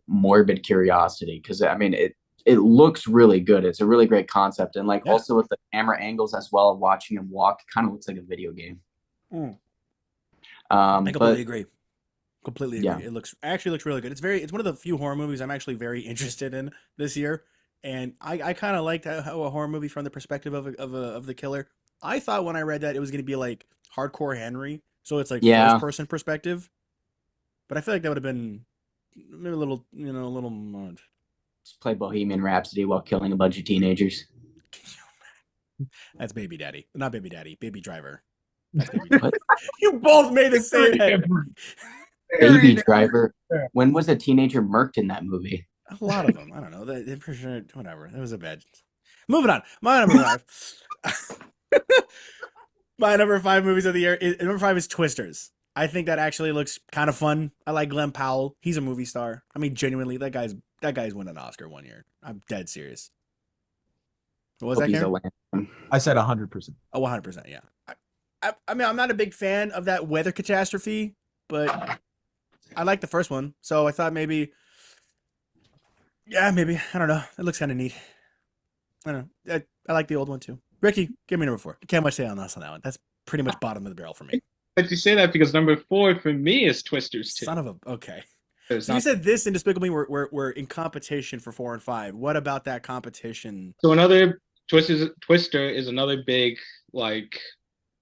morbid curiosity. Because I mean, it looks really good. It's a really great concept, and like Yeah. also with the camera angles as well, watching him walk, kind of looks like a video game. Mm. I completely But agree. Completely yeah, agree. Actually looks really good. It's one of the few horror movies I'm actually very interested in this year, and I kind of liked how a horror movie from the perspective of the killer. I thought when I read that it was gonna be like Hardcore Henry, so it's like first yeah, person perspective, but I feel like that would have been maybe a little a little much. just play Bohemian Rhapsody while killing a bunch of teenagers. That's Baby Daddy, not Baby Daddy, Baby Driver. That's Baby Driver. What? You both made the same head. Baby Driver. When was a teenager murked in that movie? A lot of them. I don't know. Whatever. It was a bad. Moving on. My number five. My number five movies of the year. Number five is Twisters. I think that actually looks kind of fun. I like Glenn Powell. He's a movie star. I mean, genuinely, that guy's won an Oscar one year. I'm dead serious. What was Hope that, he's a Karen? lamb. I said 100%. Oh, 100%. Yeah. I mean, I'm not a big fan of that weather catastrophe, but I like the first one. So I thought maybe, yeah, maybe. I don't know. It looks kind of neat. I don't know. I like the old one too. Ricky, give me number four. Can't much say on us on that one. That's pretty much bottom of the barrel for me. But you say that because number 4 for me is Twisters 2. Son of a. Okay. It's So you not- said this and Despicable Me were in competition for 4 and 5. What about that competition? So another Twister is another big like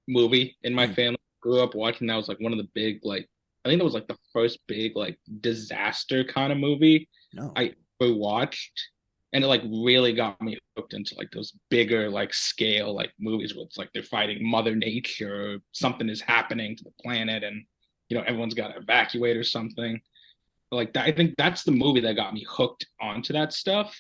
movie in my family. Grew up watching. That was like one of the big like I think that was like the first big like disaster kind of movie No. I ever watched, and it like really got me hooked into like those bigger like scale like movies where it's like they're fighting Mother Nature, or something is happening to the planet, and everyone's got to evacuate or something. Like that, I think that's the movie that got me hooked onto that stuff,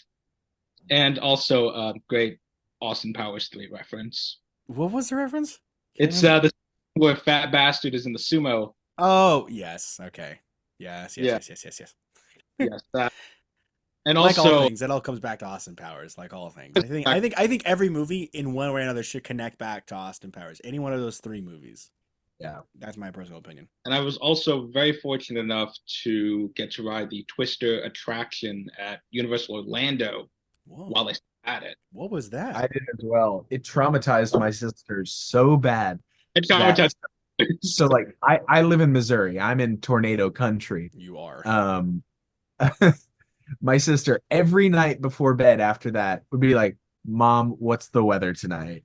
and also great Austin Powers 3 reference. What was the reference? It's the where Fat Bastard is in the sumo. Oh, yes. Okay. Yes, Yeah. yes. Yes, that. And Like all also, things, it all comes back to Austin Powers. Like all things, I think every movie in one way or another should connect back to Austin Powers. Any one of those three movies. Yeah. That's my personal opinion. and I was also very fortunate enough to get to ride the Twister attraction at Universal Orlando Whoa. while they had it. What was that? I did as well. It traumatized my sisters so bad. It's traumatized. So like I live in Missouri. I'm in tornado country. You are. My sister every night before bed after that would be like, "Mom, what's the weather tonight?"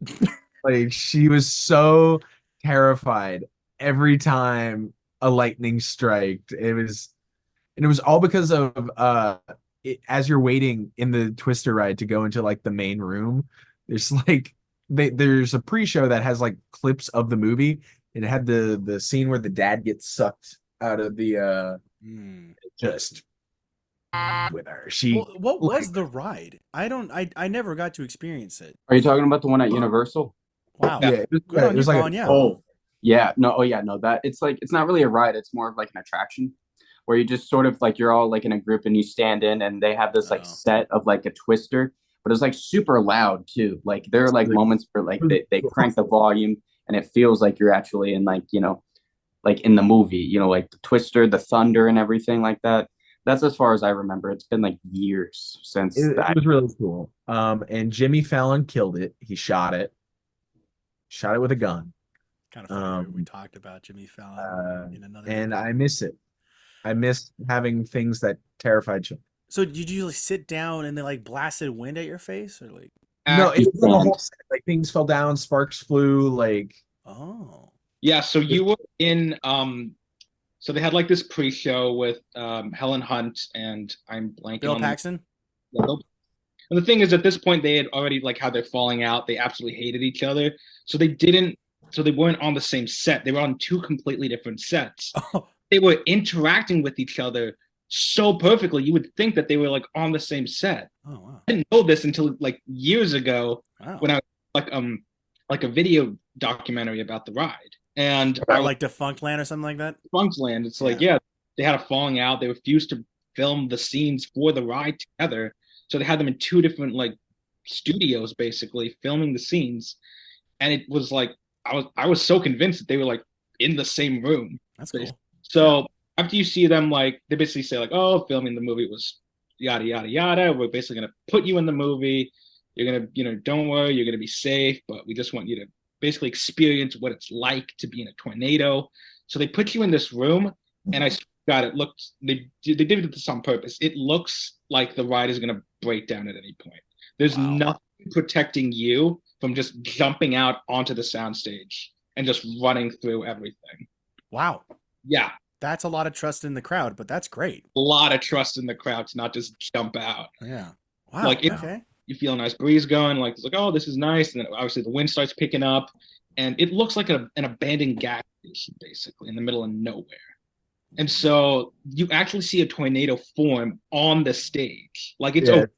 Like she was so terrified every time a lightning striked. And it was all because of as you're waiting in the Twister ride to go into like the main room, there's like there's a pre-show that has like clips of the movie, and it had the scene where the dad gets sucked out of the just with her. What was the ride? I never got to experience it. Are you talking about the one at Universal? Wow. Yeah, it was, Good on it you, was like Colin, yeah. Oh, yeah. No, oh yeah, no, that it's like it's not really a ride, it's more of like an attraction where you just sort of like you're all like in a group and you stand in and they have this like set of like a Twister, but it's like super loud too. Like there are like moments where like they crank the volume and it feels like you're actually in like, like in the movie, like the Twister, the thunder and everything like that. That's as far as I remember. It's been like years since that. It was really cool. And Jimmy Fallon killed it. He shot it with a gun. Kind of funny. We talked about Jimmy Fallon in another. And I miss it. I miss having things that terrified you. So did you like sit down and then like blasted wind at your face, or like? No, it was the whole set. Like things fell down, sparks flew. Like Yeah. So you were in. So they had like this pre-show with Helen Hunt and I'm blanking Bill on Paxton. And the thing is, at this point, they had already like how they're falling out. They absolutely hated each other, so they weren't on the same set. They were on two completely different sets. Oh, They were interacting with each other so perfectly. You would think that they were like on the same set. oh wow. I didn't know this until like years ago Wow. when I like a video documentary about the ride. And I Or was like Defunct Land or something like that. Funkland. It's like, yeah, they had a falling out. They refused to film the scenes for the ride together. So they had them in two different like studios basically filming the scenes. And it was like I was so convinced that they were like in the same room. That's cool. So after you see them like they basically say like, oh, filming the movie was yada yada yada. We're basically gonna put you in the movie. You're gonna, don't worry, you're gonna be safe, but we just want you to basically experience what it's like to be in a tornado. So they put you in this room, and I got it looked they did this on purpose. It looks like the ride is gonna break down at any point. There's nothing protecting you from just jumping out onto the soundstage and just running through everything. Wow. Yeah. That's a lot of trust in the crowd, but that's great. Oh, A lot of trust in the crowd to not just jump out. Yeah. Wow. Like, okay. You feel a nice breeze going, like it's like, oh, this is nice. And then obviously the wind starts picking up, and it looks like an abandoned gas station, basically, in the middle of nowhere. And so you actually see a tornado form on the stage. Like it's a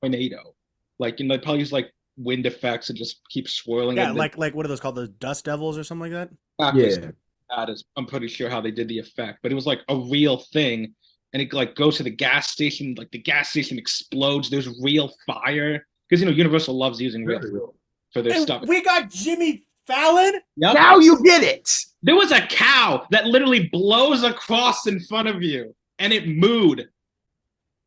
tornado. Like, they probably use like wind effects and just keep swirling. Yeah, like what are those called? The dust devils or something like that? Yeah. That is, I'm pretty sure how they did the effect, but it was like a real thing. And it like goes to the gas station, like the gas station explodes. There's real fire because Universal loves using real for their And stuff. we got Jimmy Fallon. Yep. Now you get it. There was a cow that literally blows across in front of you, and it mooed.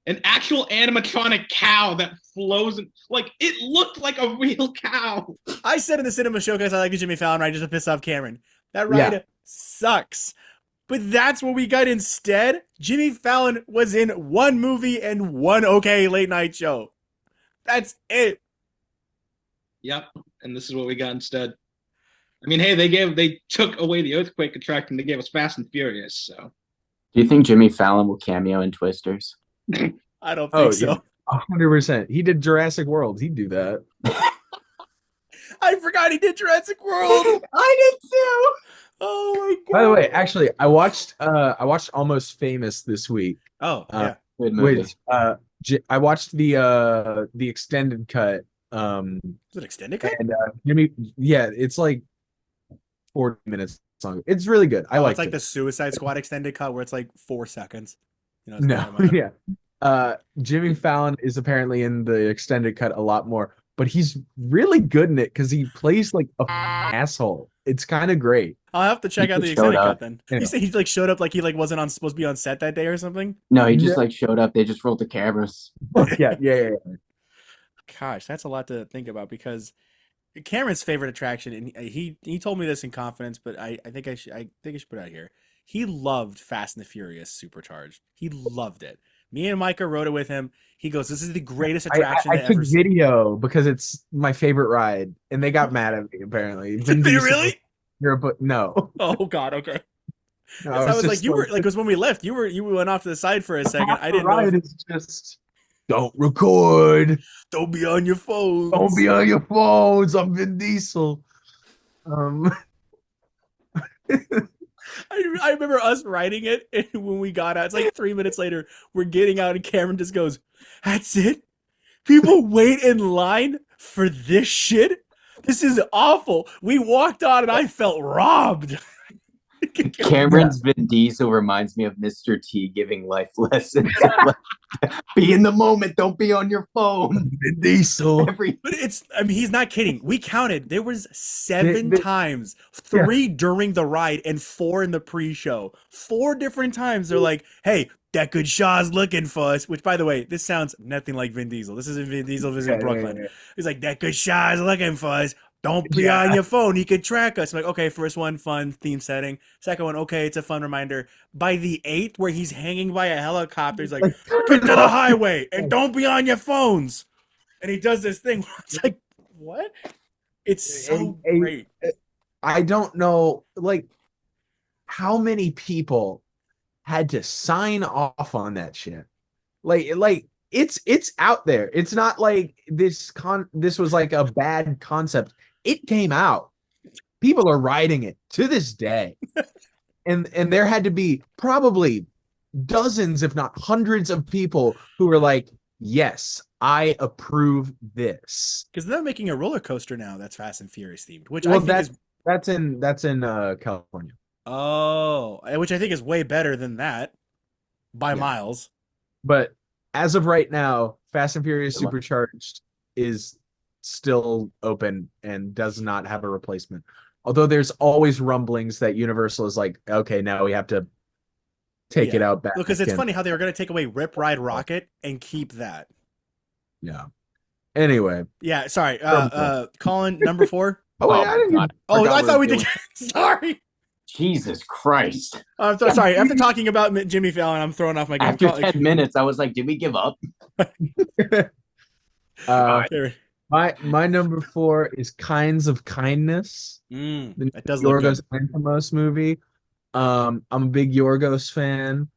An actual animatronic cow that flows in, like it looked like a real cow. I said in the cinema showcase I like the Jimmy Fallon ride just to piss off Cameron. That ride sucks. But that's what we got instead. Jimmy Fallon was in one movie and one okay late night show. That's it. Yep. And this is what we got instead. I mean, hey, they took away the earthquake attraction. They gave us Fast and Furious. So, Do you think Jimmy Fallon will cameo in Twisters? I don't think so. 100%. He did Jurassic World. He'd do that. I forgot he did Jurassic World. I did too. Oh my god. By the way, actually, I watched Almost Famous this week. Oh yeah. Good movie. Which I watched the extended cut. Is it extended cut? And Jimmy, it's like 40 minutes long. It's really good. I like it's like the Suicide Squad extended cut where it's like 4 seconds. It's No, yeah. Jimmy Fallon is apparently in the extended cut a lot more, but he's really good in it because he plays like a asshole. It's kind of great. I'll have to check He out the just showed extended cut up. then. Yeah. You say he like showed up like he like wasn't supposed to be on set that day or something? No, he just like showed up. They just rolled the cameras. Yeah. Gosh, that's a lot to think about because Cameron's favorite attraction, and he told me this in confidence, but I think I should put it out here. He loved Fast and the Furious Supercharged. He loved it. Me and Micah rode it with him. He goes, "This is the greatest attraction I I've took ever seen." video because it's my favorite ride, and they got mad at me. Apparently, Did they really? But no. Oh God, okay. No, I was like, you were like, because when we left, you went off to the side for a second. I didn't know. It's just don't record. Don't be on your phone. Don't be on your phones. I'm Vin Diesel. I remember us riding it, and when we got out, it's like 3 minutes later, we're getting out, and Cameron just goes, "That's it? People wait in line for this shit? This is awful." We walked on, and I felt robbed. Cameron's Vin Diesel reminds me of Mr. T giving life lessons. Be in the moment. Don't be on your phone. Vin Diesel. But he's not kidding. We counted. There was 7 times, 3 during the ride and 4 in the pre-show. 4 different times. They're like, "Hey, that good Shaw's looking for us," which, by the way, this sounds nothing like Vin Diesel. This isn't Vin Diesel visiting Brooklyn. Yeah. He's like, "That good Shaw's looking for us. Don't be on your phone. He could track us." I'm like, okay, first one, fun theme setting. Second one, okay, it's a fun reminder. By the 8th, where he's hanging by a helicopter, he's like, "Get to the highway and don't be on your phones." And he does this thing. It's like, what? It's so great. I don't know, like, how many people had to sign off on that shit. Like it's out there. It's not like this was like a bad concept. It came out. People are writing it to this day. And there had to be probably dozens, if not hundreds of people who were like, yes, I approve this. Because they're making a roller coaster now that's Fast and Furious themed, which Well, I think is that's in California. which I think is way better than that by miles. But as of right now, Fast and Furious Good luck. Supercharged is still open and does not have a replacement. Although there's always rumblings that Universal is like, okay, now we have to take it out back. Because it's and- funny how they were going to take away Rip Ride Rocket and keep that. Yeah. Anyway. Yeah, sorry. Colin, number 4. Oh, wait, I didn't God. get Oh, I thought we we're did. Sorry. Jesus Christ. I'm so sorry. After talking about Jimmy Fallon, I'm throwing off my game. After 10 minutes, I was like, did we give up? My number 4 is Kinds of Kindness. That does look Yorgos good. Lanthimos movie. I'm a big Yorgos fan.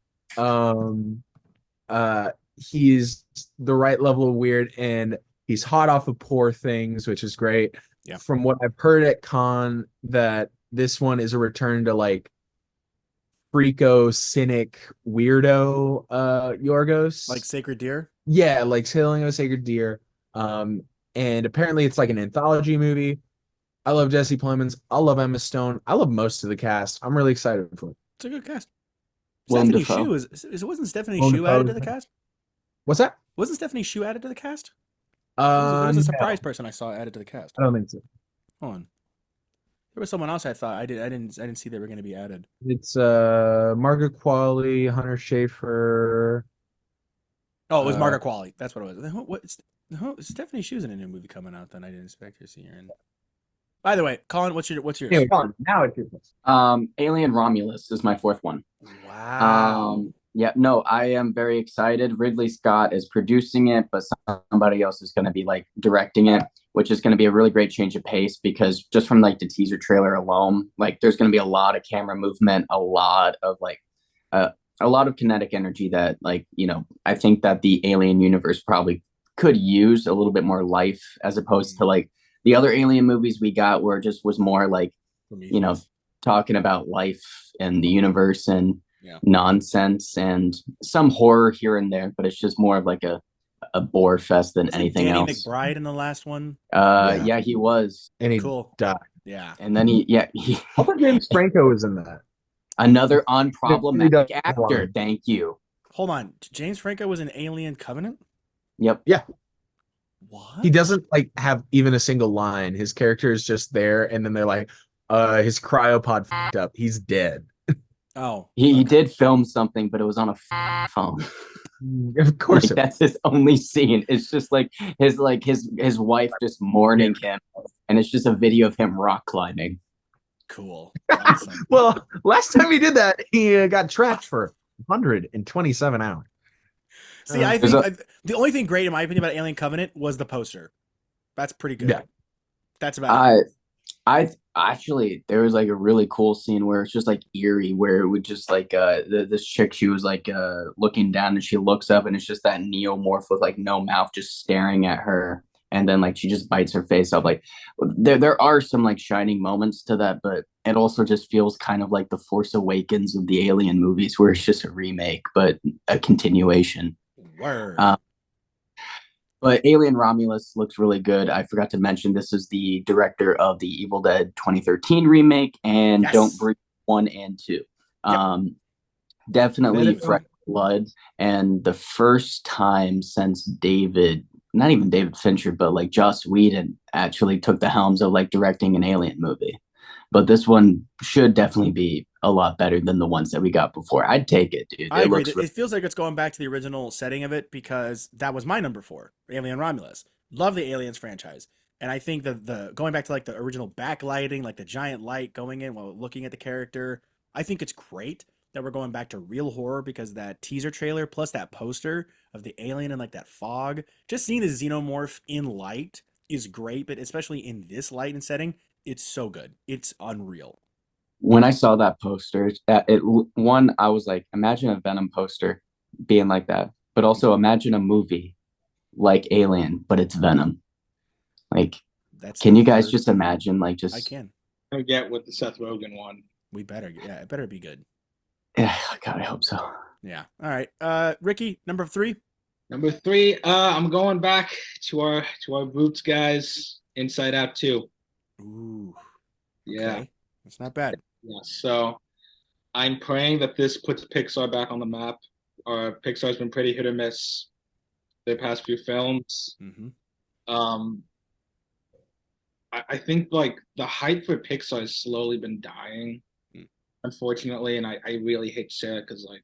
He's the right level of weird, and he's hot off of Poor Things, which is great. Yeah. From what I've heard at Con, that this one is a return to like freako, cynic, weirdo Yorgos. Like Sacred Deer? Yeah, like Sailing of a Sacred Deer. And apparently it's like an anthology movie. I love Jesse Plemons. I love Emma Stone. I love most of the cast. I'm really excited for it. It's a good cast. Willem Stephanie Dafoe. Shu wasn't Stephanie Willem Shu added Dafoe. to the cast? What's that? Wasn't Stephanie Shu added to the cast? There was a No, surprise person I saw added to the cast. I don't think so. Hold on. There was someone else I thought I didn't see they were going to be added. It's Margaret Qualley, Hunter Schafer. Oh, it was Margaret Qualley. That's what it was. Stephanie Shu's in a new movie coming out. Then I didn't expect her to see her in. By the way, Colin, what's yours? Anyway, now it's your question. Alien Romulus is my 4th one. Wow. Yeah, no, I am very excited. Ridley Scott is producing it, but somebody else is going to be like directing it, which is going to be a really great change of pace because just from like the teaser trailer alone, like there's going to be a lot of camera movement, a lot of kinetic energy that like, I think that the Alien universe probably could use a little bit more life as opposed to like the other Alien movies we got where it just was more like, talking about life and the universe and nonsense and some horror here and there, but it's just more of like a bore fest than anything Danny else. McBride in the last one. Yeah, he was, And he Cool. died. Yeah. and then he I thought James Franco was in that. another unproblematic He actor. does. Thank you. Hold on. James Franco was in Alien Covenant? Yep. What? He doesn't like have even a single line. His character is just there, and then they're like, his cryopod fucked up. He's dead. Oh. He did film something, but it was on a phone. Of course, Like, that's his only scene. It's just like his wife just mourning him, and it's just a video of him rock climbing. Cool. Awesome. Well, last time he did that, he got trapped for 127 hours. See, I think the only thing great in my opinion about Alien Covenant was the poster. That's pretty good. Yeah. That's about it. I actually there was like a really cool scene where it's just like eerie, where it would just like this chick, she was like looking down and she looks up and it's just that neomorph with like no mouth just staring at her, and then like she just bites her face up. Like there are some like shining moments to that, but it also just feels kind of like the Force Awakens of the Alien movies, where it's just a remake but a continuation. Word. But Alien Romulus looks really good. I forgot to mention this is the director of the Evil Dead 2013 remake and Yes. Don't Breathe 1 and 2. Definitely fresh blood. And the first time since not even David Fincher, but like Joss Whedon actually took the helms of like directing an Alien movie. But this one should definitely be a lot better than the ones that we got before. I'd take it, dude. I agree. Really- It feels like it's going back to the original setting of it because that was my number 4, Alien Romulus. Love the Aliens franchise. And I think that the going back to like the original backlighting, like the giant light going in while looking at the character, I think it's great that we're going back to real horror because that teaser trailer plus that poster of the alien and like that fog, just seeing the xenomorph in light is great, but especially in this light and setting, it's so good. It's unreal. When I saw that poster, I was like, imagine a Venom poster being like that. But also imagine a movie like Alien, but it's Venom. Like, That's can the you guys third just thing. imagine, like, I just can. I get with the Seth Rogen one. We better. Yeah, it better be good. God, I hope so. Yeah. All right. Ricky, number 3. Number 3, I'm going back to our roots, guys. Inside Out 2. Ooh. Yeah, Okay. That's not bad. yeah. So I'm praying that this puts Pixar back on the map. Pixar's been pretty hit or miss their past few films. Mm-hmm. Um, I think like the hype for Pixar has slowly been dying, Mm. unfortunately, and I really hate to say it because like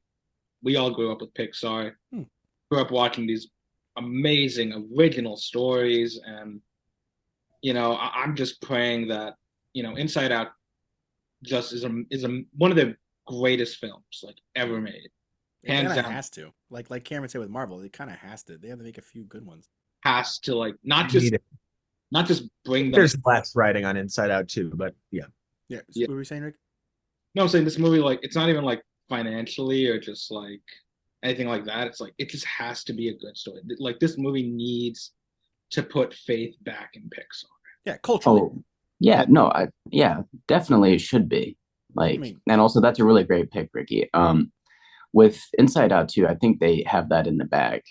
we all grew up with Pixar, Mm. grew up watching these amazing original stories, and I'm just praying that Inside Out just is a one of the greatest films like ever made, It hands kind of down. has to. Like Cameron said with Marvel, it kind of has to. They have to make a few good ones. Has to like I need it. not just bring them. There's less writing on Inside Out too, but yeah. Yeah. Yeah. What were we saying, Rick? No, I'm saying this movie like it's not even like financially or just like anything like that. It's like it just has to be a good story. Like this movie needs to put faith back in Pixar. Yeah, culturally. Oh, yeah, no, yeah, definitely it should be. I Like, mean, and also that's a really great pick, Ricky. With Inside Out too, I think they have that in the bag.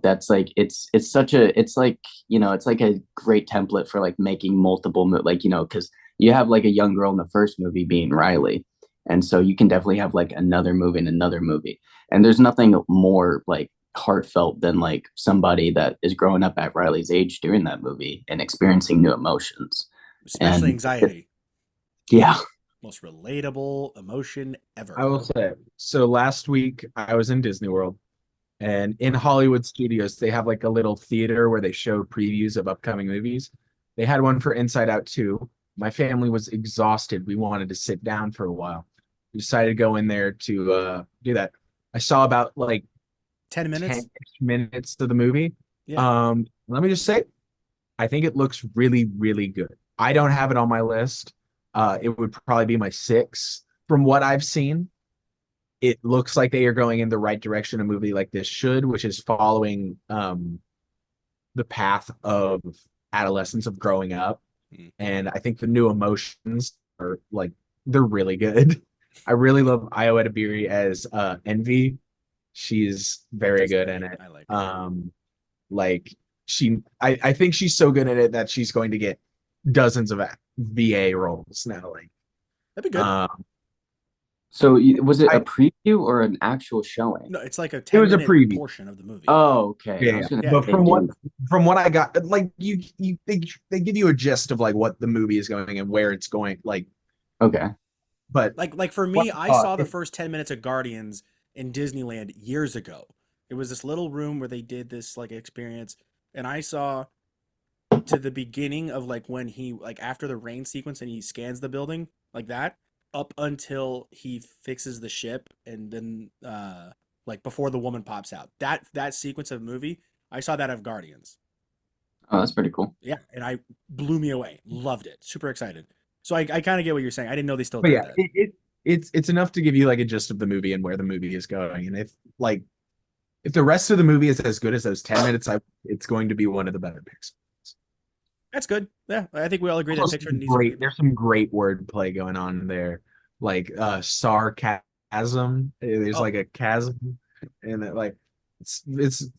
That's like it's such a it's like it's like a great template for like making multiple like because you have like a young girl in the first movie being Riley, and so you can definitely have like another movie and another movie, and there's nothing more like heartfelt than like somebody that is growing up at Riley's age during that movie and experiencing new emotions. especially And anxiety. yeah, Most relatable emotion ever. I will say. So last week I was in Disney World, and in Hollywood Studios they have like a little theater where they show previews of upcoming movies. They had one for Inside Out 2. My family was exhausted. We wanted to sit down for a while. We decided to go in there to do that. I saw about like 10 minutes? 10 minutes of the movie. Yeah. Let me just say, I think it looks really, really good. I don't have it on my list. It would probably be my 6. From what I've seen, it looks like they are going in the right direction a movie like this should, which is following the path of adolescence of growing up. Mm. And I think the new emotions are like they're really good. I really love Io Edebiri as Envy. She's very That's good great. in it. I like it. Like I think she's so good at it that she's going to get dozens of VA roles now. Like, That'd be good. so was it a I preview or an actual showing? No, it's like a it 10 was a minute preview. portion of the movie. Oh, okay. I Yeah, was gonna yeah. but say, from what I got, like they give you a gist of like what the movie is going and where it's going. Like, okay. but Like for what me, I saw the first 10 minutes of Guardians in Disneyland years ago. It was this little room where they did this like experience, and I saw to the beginning of like when he like after the rain sequence and he scans the building like that up until he fixes the ship and then like before the woman pops out. That sequence of movie, I saw that of Guardians. Oh, that's pretty cool. Yeah, and I blew me away. Loved it. Super excited. So I kind of get what you're saying. I didn't know they still but did yeah, that. it's enough to give you like a gist of the movie and where the movie is going. And if the rest of the movie is as good as those 10 minutes, it's going to be one of the better picks. That's good. Yeah, I think we all agree that Also, Picture needs to be. there's some great wordplay going on there, like sarcasm. There's Oh, like a chasm, and like it's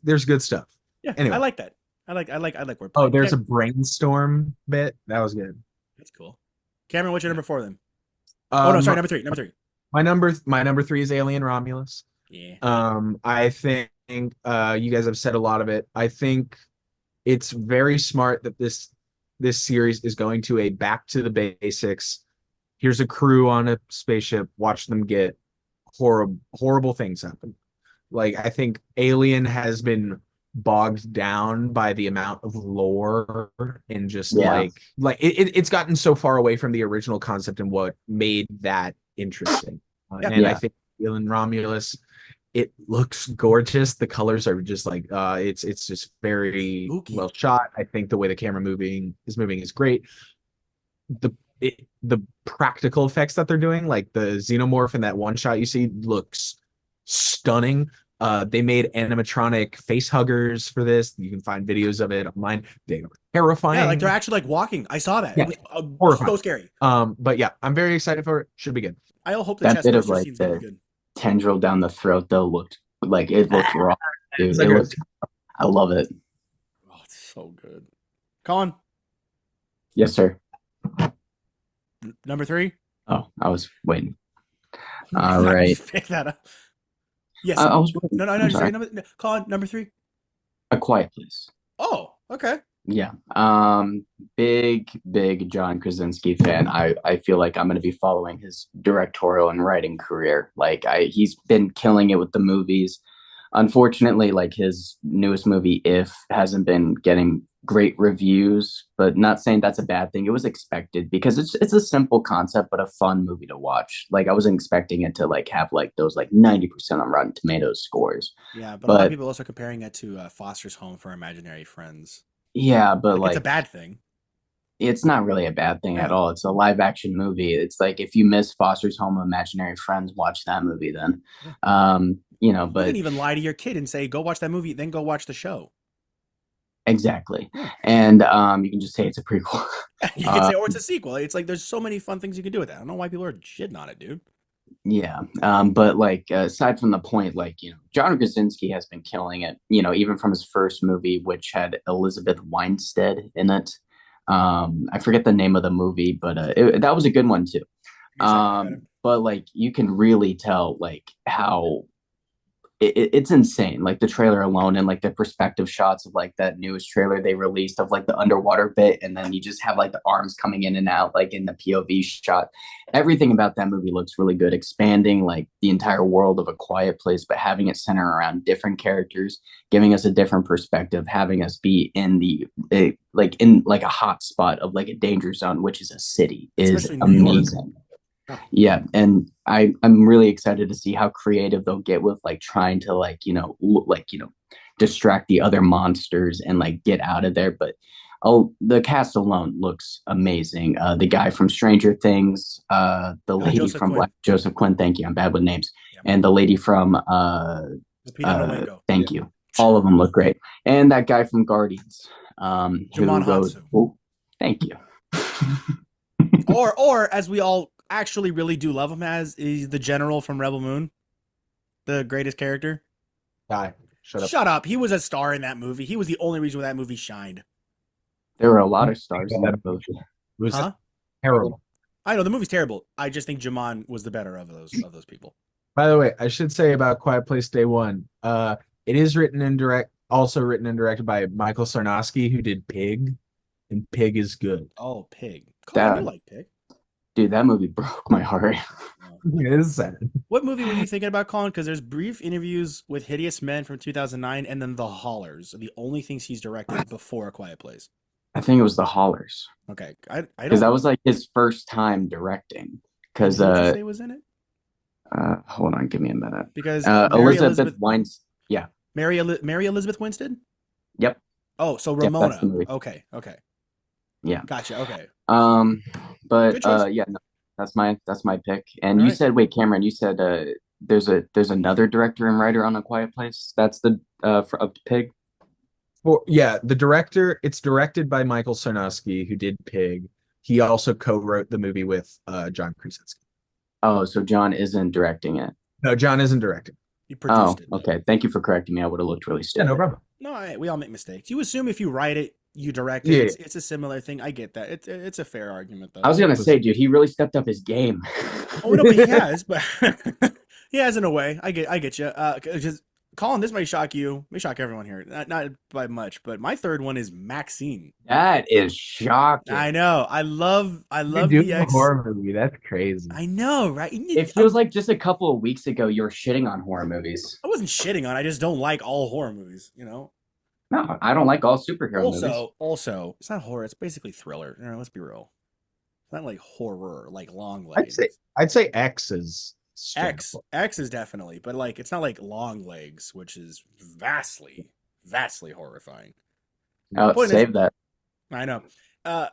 there's good stuff. yeah, I Anyway, like that. I like oh, wordplay. there's a brainstorm bit that was good. That's cool. Cameron, what's your number 4 then? Oh no, sorry, Um, number 3. Number 3. my number 3 is Alien Romulus. Yeah. I think you guys have said a lot of it. I think it's very smart that this series is going to a back to the basics. Here's a crew on a spaceship. Watch them get horrible things happen. Like I think Alien has been bogged down by the amount of lore and just Yeah. it's gotten so far away from the original concept and what made that interesting. Yeah. And I Yeah. think Alien Romulus, it looks gorgeous. The colors are just like it's just very Spooky. well shot. I think the way the camera moving is great. The practical effects that they're doing, like the xenomorph in that one shot you see, looks stunning. They made animatronic face huggers for this. You can find videos of it online. They are terrifying. Yeah, like they're actually like walking. I saw that. Yeah, It was horrifying. so scary. But yeah, I'm very excited for it. Should be good. I hope the That chest bit of burster like scene's gonna be the good. tendril down the throat though looked like it looked raw, dude. It's It like a- looked. I love it. Oh, it's so good. Colin, Yes, sir. number 3. Oh, I was waiting. I All thought you right. just picked that up. Yes. I was waiting. No. I'm Just say sorry. number. No, Colin, number 3. A Quiet Place. Oh, okay. Yeah. Big John Krasinski fan. I feel like I'm gonna be following his directorial and writing career. Like he's been killing it with the movies. Unfortunately, like his newest movie, If, hasn't been getting great reviews, but not saying that's a bad thing. It was expected because it's a simple concept, but a fun movie to watch. Like I wasn't expecting it to like have like those like 90% on Rotten Tomatoes scores. Yeah, but a lot of But people also comparing it to Foster's Home for Imaginary Friends. yeah, but Like it's a like bad thing. it's not really a bad thing at No. all. It's a live action movie. It's like if you miss Foster's Home Imaginary Friends, watch that movie then. Yeah. You know, You but can even lie to your kid and say, "Go watch that movie, then go watch the show." exactly. Yeah. And you can just say it's a prequel. You can say, or it's a sequel. It's like there's so many fun things you can do with that. I don't know why people are shitting on it, dude. Yeah. But like aside from the point, like, you know, John Krasinski has been killing it, you know, even from his first movie, which had Elizabeth Winstead in it. I forget the name of the movie, but that was a good one too. Give me a second, I got it. But like you can really tell like how it's insane. Like the trailer alone and like the perspective shots of like that newest trailer they released of like the underwater bit, and then you just have like the arms coming in and out like in the POV shot. Everything about that movie looks really good, expanding like the entire world of A Quiet Place, but having it center around different characters, giving us a different perspective, having us be in the like in like a hot spot of like a danger zone, which is a city, is Especially New York. amazing. Yeah, and I'm really excited to see how creative they'll get with like trying to like distract the other monsters and like get out of there. But the cast alone looks amazing. The guy from Stranger Things, the lady Joseph from Quinn. Black, Joseph Quinn. Thank you. I'm bad with names. Yeah. And the lady from Lupita Nyong'o. thank you. All of them look great. And that guy from Guardians. Jamon Who wrote, Hansu. oh, thank you. Or as we all actually really do love him as, is the general from Rebel Moon, the greatest character. Die. Shut up. Shut up. He was a star in that movie. He was the only reason why that movie shined. There were a lot of stars in that movie. It was Huh? terrible. I know the movie's terrible. I just think Jamon was the better of those people. By the way, I should say about Quiet Place Day One. It is also written and directed by Michael Sarnowski, who did Pig, and Pig is good. Oh, Pig. Colin, you like Pig. Dude, that movie broke my heart. It is sad. What movie were you thinking about, Colin? Because there's brief interviews with Hideous Men from 2009, and then The Haulers are the only things he's directed before A Quiet Place. I think it was The Haulers. Okay, I Because that don't. was like his first time directing. Because Who did you say was in it? hold on, give me a minute. Because Elizabeth Wines. Yeah. Mary Elizabeth Winstead. Yep. Oh, so Yep, that's Ramona. the movie. Okay. Yeah. Gotcha. Okay. But Good choice. yeah, no, that's my pick. And All you right. said, wait, Cameron, you said there's another director and writer on A Quiet Place. That's the of Pig. Well, yeah, it's directed by Michael Sarnowski, who did Pig. He also co-wrote the movie with John Krasinski. Oh, so John isn't directing it. No, John isn't directing. You Oh, produced it. okay. Thank you for correcting me. I would have looked really Yeah, stupid. no problem. No, we all make mistakes. You assume if you write it, you direct it. Yeah. It's a similar thing. I get that. It's a fair argument, though. I was gonna say, dude, he really stepped up his game. Oh no, but he has. But he has in a way. I get you. Just Colin, this may shock you. May shock everyone here. Not by much, but my third one is Maxine. That is shocking. I know. I love Doing the a horror movie. That's crazy. I know, right? It feels like just a couple of weeks ago you were shitting on horror movies. I wasn't shitting on. I just don't like all horror movies. You know. No, I don't like all superhero movies. Also, it's not horror. It's basically thriller. You know, let's be real. It's not like horror, like long legs. I'd say X is X is definitely, but like it's not like long legs, which is vastly horrifying. Save that. I know.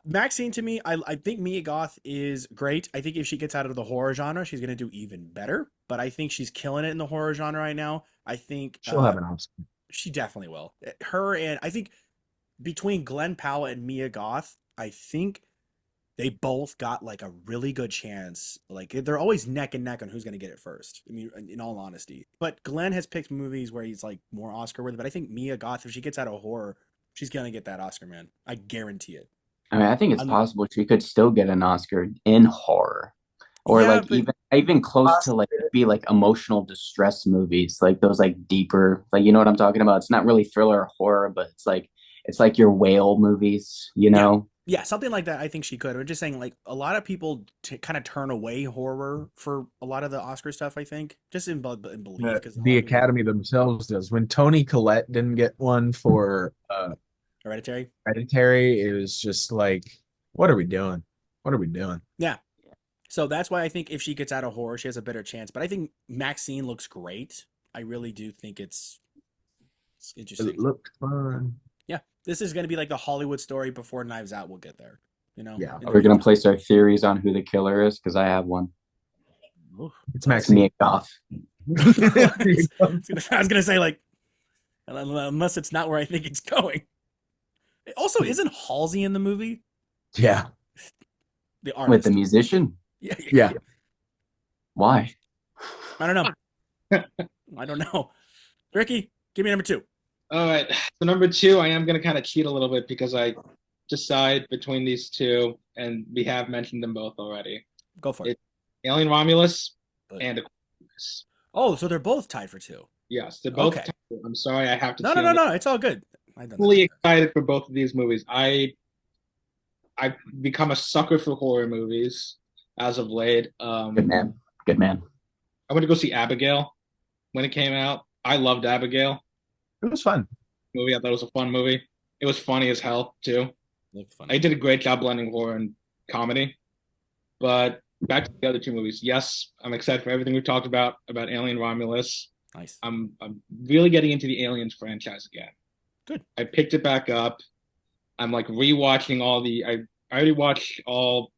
Maxine, to me, I think Mia Goth is great. I think if she gets out of the horror genre, she's gonna do even better. But I think she's killing it in the horror genre right now. I think She'll have an Oscar. she definitely will. Her and I think between Glenn Powell and Mia Goth, I think they both got like a really good chance. Like they're always neck and neck on who's going to get it first. I mean, in all honesty. But Glenn has picked movies where he's like more Oscar worthy. But I think Mia Goth, if she gets out of horror, she's going to get that Oscar, man. I guarantee it. I mean, I think it's possible she could still get an Oscar in horror, or Yeah, like but even close to like be like emotional distress movies, like those like deeper, like you know what I'm talking about. It's not really thriller or horror, but it's like your whale movies, you know? yeah, something like that. I think she could. I'm just saying, like a lot of people kind of turn away horror for a lot of the Oscar stuff. I think just in belief because The Academy themselves does. When Toni Collette didn't get one for Hereditary. Hereditary, it was just like, what are we doing? What are we doing? Yeah. So that's why I think if she gets out of horror, she has a better chance. But I think Maxine looks great. I really do think it's interesting. It looked fun. Yeah, this is going to be like the Hollywood story before Knives Out will get there. You know. Yeah. Are we gonna place our theories on who the killer is? Because I have one. It's It's Maxine. Mia Goth. I was gonna say like, unless it's not where I think it's going. Also, isn't Halsey in the movie? Yeah. The artist. With the musician? Yeah. Why? I don't know. I don't know. Ricky, give me number 2. All right. So number 2, I am going to kind of cheat a little bit because I decide between these two, and we have mentioned them both already. Go for it. Alien Romulus Good. and Aquarius. Oh, so they're both tied for 2. Yes, they're both Okay. tied. I'm sorry, I have to. No. It's all good. I'm fully excited for both of these movies. I've become a sucker for horror movies as of late. Good man. Good man. I went to go see Abigail when it came out. I loved Abigail It was fun. movie. I thought it was a fun movie. It was funny as hell too. Looked funny. I did a great job blending horror and comedy. But back to the other 2 movies. Yes, I'm excited for everything we've talked about Alien Romulus. Nice. I'm really getting into the Aliens franchise again. Good. I picked it back up. I'm like rewatching I already watched all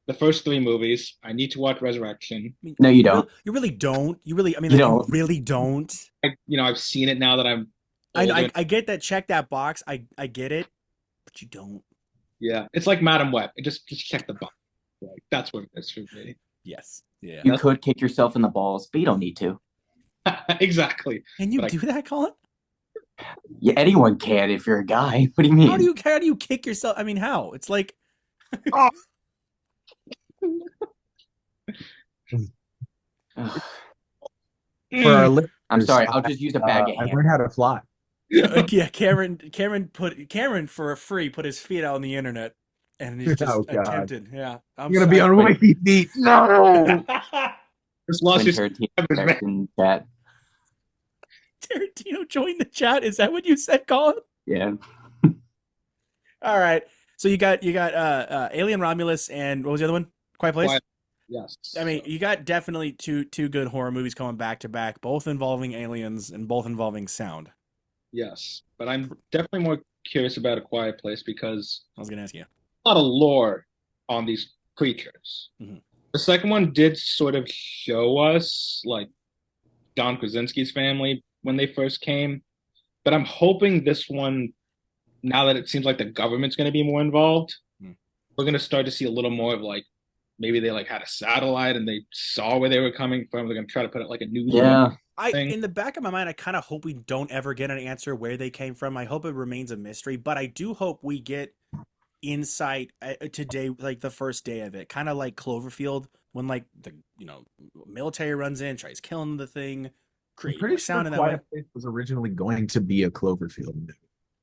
the first 3 movies. I need to watch Resurrection. I mean, No, you don't. You really don't. You really. I mean, You like, don't. you really don't. I've seen it now that I'm older. I get that. Check that box. I get it, but you don't. Yeah, it's like Madam Web. Just check the box. Like, that's what it is for me. Yes. Yeah. You could kick yourself in the balls, but you don't need to. Exactly. Can you But do that, Colin? Yeah, anyone can if you're a guy. What do you mean? How do you kick yourself? I mean, how? It's like. For our listeners, I'm sorry. I'll just use a bag of I ham. learned how to fly. Yeah, Cameron for free put his feet out on the internet, and he's just Oh, God. attempted. Yeah, I'm gonna be on wifey feet. No. Just lost When your Tarantino in chat. Tarantino joined the chat. Is that what you said, Colin? Yeah. All right. So you got Alien Romulus and what was the other one? Quiet Place. Yes. I mean, you got definitely two good horror movies coming back to back, both involving aliens and both involving sound. Yes, but I'm definitely more curious about A Quiet Place because I was gonna ask you. a lot of lore on these creatures. Mhm. The second one did sort of show us like John Krasinski's family when they first came, but I'm hoping this one, now that it seems like the government's going to be more involved, we're going to start to see a little more of like maybe they like had a satellite and they saw where they were coming from. They're going to try to put it like a news. Yeah. In the back of my mind, I kind of hope we don't ever get an answer where they came from. I hope it remains a mystery, but I do hope we get insight today, like the first day of it, kind of like Cloverfield, when like the military runs in, tries killing the thing, I'm create pretty more sound sure in that way. Quiet Place was originally going to be a Cloverfield movie.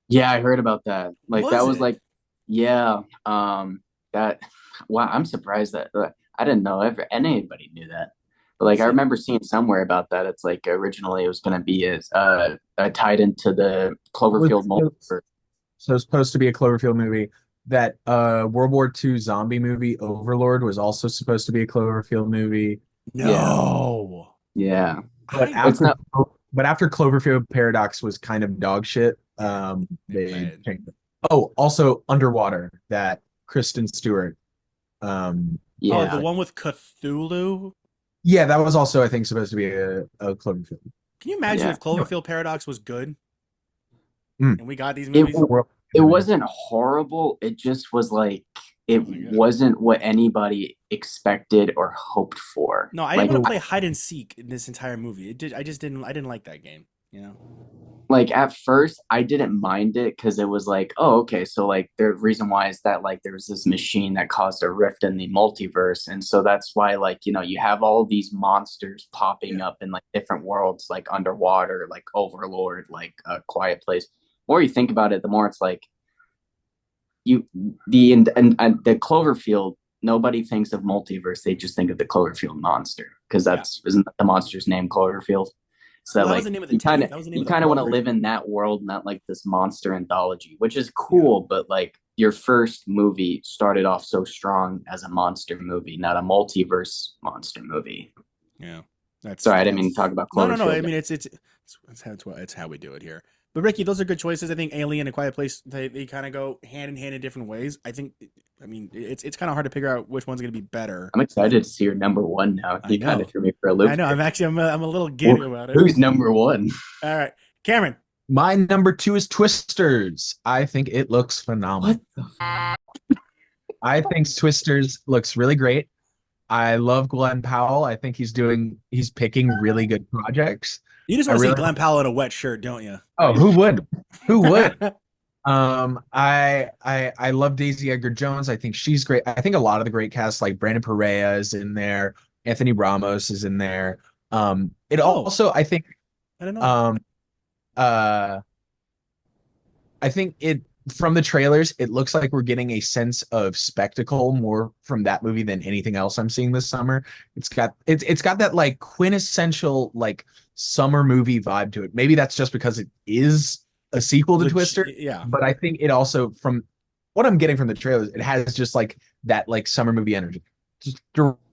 Yeah, I heard about that. Like Was that was it? like, yeah. That. Wow, I'm surprised that I didn't know anybody knew that. But like I remember seeing somewhere about that. It's like originally it was going to be as tied into the Cloverfield multiverse. So it's supposed to be a Cloverfield movie. That World War II zombie movie Overlord was also supposed to be a Cloverfield movie. No. Yeah. But after Cloverfield Paradox was kind of dog shit, they changed it. Oh, also Underwater, that Kristen Stewart. Yeah. Oh, the one with Cthulhu. Yeah, that was also I think supposed to be a Cloverfield. Can you imagine Yeah. if Cloverfield Paradox was good Mm. and we got these It movies? it wasn't horrible. It just was like it Wasn't good. wasn't what anybody expected or hoped for. No, I Like, didn't want to play hide and seek in this entire movie. It did. I just didn't. I didn't like that game. You know. like at first I didn't mind it because it was like, oh, okay, so like the reason why is that like there was this machine that caused a rift in the multiverse, and so that's why like you have all these monsters popping up in like different worlds, like underwater, like Overlord, like a Quiet Place. The more you think about it, the more it's like you and the Cloverfield. Nobody thinks of multiverse; they just think of the Cloverfield monster because that's isn't the monster's name Cloverfield. So Well, that was like the name of the team. That was the name you of the kind of want to program. live in that world, not like this monster anthology, which is cool. But like your first movie started off so strong as a monster movie, not a multiverse monster movie. Yeah. That's Sorry, I didn't mean to talk about no, no, no. I Cloverfield. mean, it's how we do it here. But Ricky, those are good choices. I think Alien and Quiet Place they kind of go hand in hand in different ways. I think. I mean, it's kind of hard to figure out which one's going to be better. I'm excited to see your number one now. I You kind of know. threw me for a loop. I know. Here. I'm a little giddy about it. Who's number one? All right, Cameron. My number 2 is Twisters. I think it looks phenomenal. What I think Twisters looks really great. I love Glenn Powell. I think he's picking really good projects. You just I want to see really Glenn Powell in a wet shirt, don't you? Oh, who would? Who would? I love Daisy Edgar Jones. I think she's great. I think a lot of the great cast, like Brandon Perea is in there, Anthony Ramos is in there. It also, I think, I don't know. uh, I think it from the trailers, it looks like we're getting a sense of spectacle more from that movie than anything else I'm seeing this summer. It's got that like quintessential like summer movie vibe to it. Maybe that's just because it is a sequel to Twister. Yeah. But I think it also, from what I'm getting from the trailers, it has just like that like summer movie energy. Just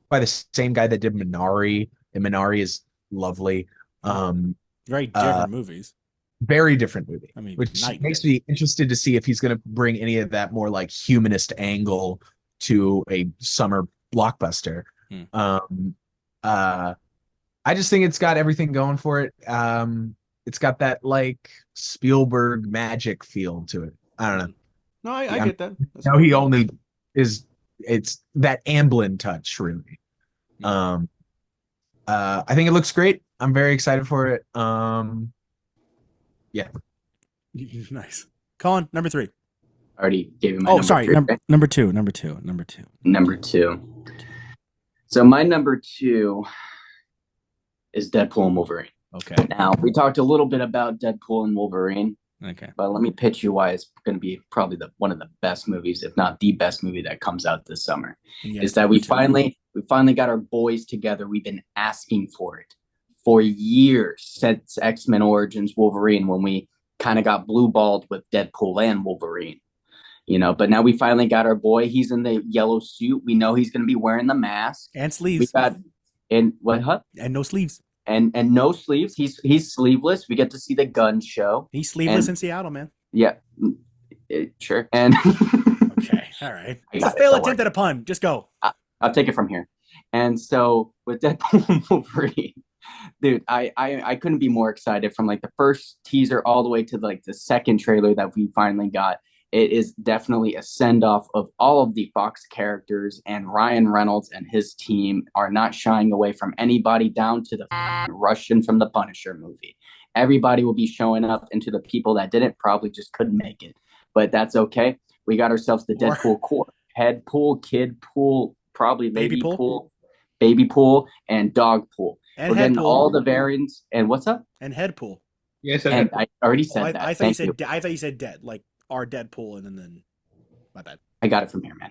by the same guy that did Minari, and Minari is lovely. Very different movies. Very different movie. I mean, which makes me interested to see if he's going to bring any of that more like humanist angle to a summer blockbuster. I just think it's got everything going for it. It's got that like Spielberg magic feel to it. I don't know. No, I get that. No, he only is. It's that Amblin touch, really. I think it looks great. I'm very excited for it. Yeah. Nice. Colin, number 3. I already gave him my number three, right? Number two. So my number 2 is Deadpool and Wolverine. Okay. Now, we talked a little bit about Deadpool and Wolverine. Okay. But let me pitch you why it's going to be probably one of the best movies, if not the best movie that comes out this summer. Is that we finally got our boys together. We've been asking for it for years since X-Men Origins Wolverine, when we kind of got blue-balled with Deadpool and Wolverine. But now we finally got our boy. He's in the yellow suit. We know he's going to be wearing the mask and sleeves. And no sleeves. And no sleeves. He's sleeveless. We get to see the gun show. He's sleeveless in Seattle, man. Yeah, sure. And okay, all right. It's a failed attempt at a pun. Just go. I'll take it from here. And so with Deadpool and Wolverine, dude, I couldn't be more excited from like the first teaser all the way to like the second trailer that we finally got. It is definitely a send-off of all of the Fox characters, and Ryan Reynolds and his team are not shying away from anybody, down to the Russian from the Punisher movie. Everybody will be showing up, and to the people that didn't, probably just couldn't make it. But that's okay. We got ourselves the Deadpool core. Head pool, kid pool, probably baby pool, baby pool, and dog pool. And we're getting all the variants. And what's up? And head pool. Yes, and I already said that. I thought you said dead, like our Deadpool, and then my bad. I got it from here, man.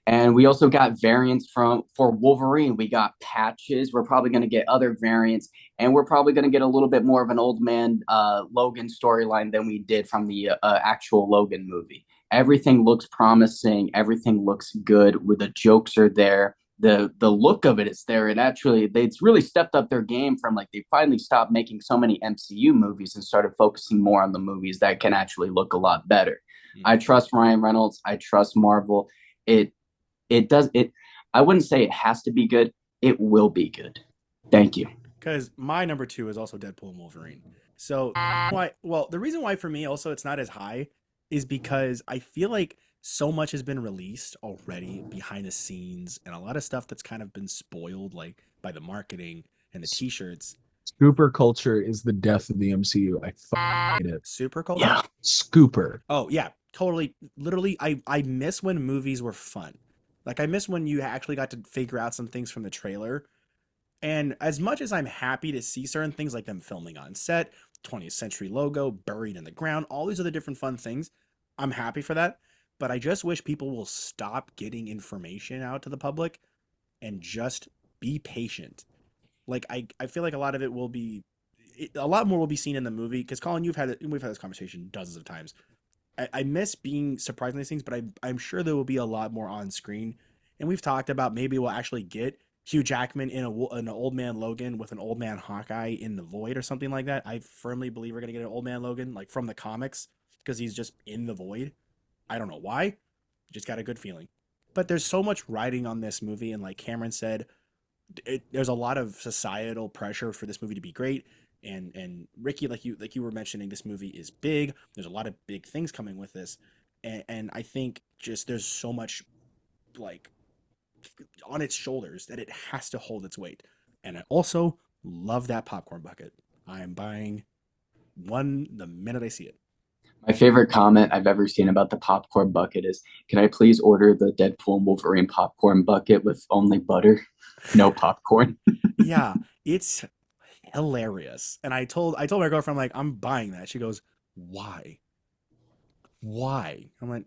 And we also got variants for Wolverine. We got patches. We're probably going to get other variants, and we're probably going to get a little bit more of an old man Logan storyline than we did from the actual Logan movie. Everything looks promising. Everything looks good. Where the jokes are there. The look of it is there. And actually, they've really stepped up their game from like they finally stopped making so many MCU movies and started focusing more on the movies that can actually look a lot better. I trust Ryan Reynolds. I trust Marvel. It does it. I wouldn't say it has to be good. It will be good. Thank you. because my number 2 is also Deadpool and Wolverine. So the reason why for me also it's not as high is because I feel like so much has been released already behind the scenes and a lot of stuff that's kind of been spoiled like by the marketing and the t-shirts. Scooper culture is the death of the MCU. I hate it. Super culture? Yeah. Scooper. Oh yeah, totally. Literally, I miss when movies were fun. Like I miss when you actually got to figure out some things from the trailer. And as much as I'm happy to see certain things like them filming on set, 20th century logo buried in the ground, all these other different fun things, I'm happy for that. But I just wish people will stop getting information out to the public and just be patient. Like I feel like a lot of it will be a lot more will be seen in the movie because Colin, we've had this conversation dozens of times. I miss being surprised in these things, but I'm sure there will be a lot more on screen. And we've talked about maybe we'll actually get Hugh Jackman in an old man Logan with an old man Hawkeye in the Void or something like that. I firmly believe we're gonna get an old man Logan like from the comics because he's just in the Void. I don't know why, just got a good feeling. But there's so much riding on this movie, and like Cameron said, there's a lot of societal pressure for this movie to be great. And Ricky, like you were mentioning, this movie is big. There's a lot of big things coming with this, and I think just there's so much like on its shoulders that it has to hold its weight. And I also love that popcorn bucket. I am buying one the minute I see it. My favorite comment I've ever seen about the popcorn bucket is, "Can I please order the Deadpool and Wolverine popcorn bucket with only butter, no popcorn?" Yeah, it's hilarious. And I told my girlfriend, like, I'm buying that. She goes, why? Why? I'm like,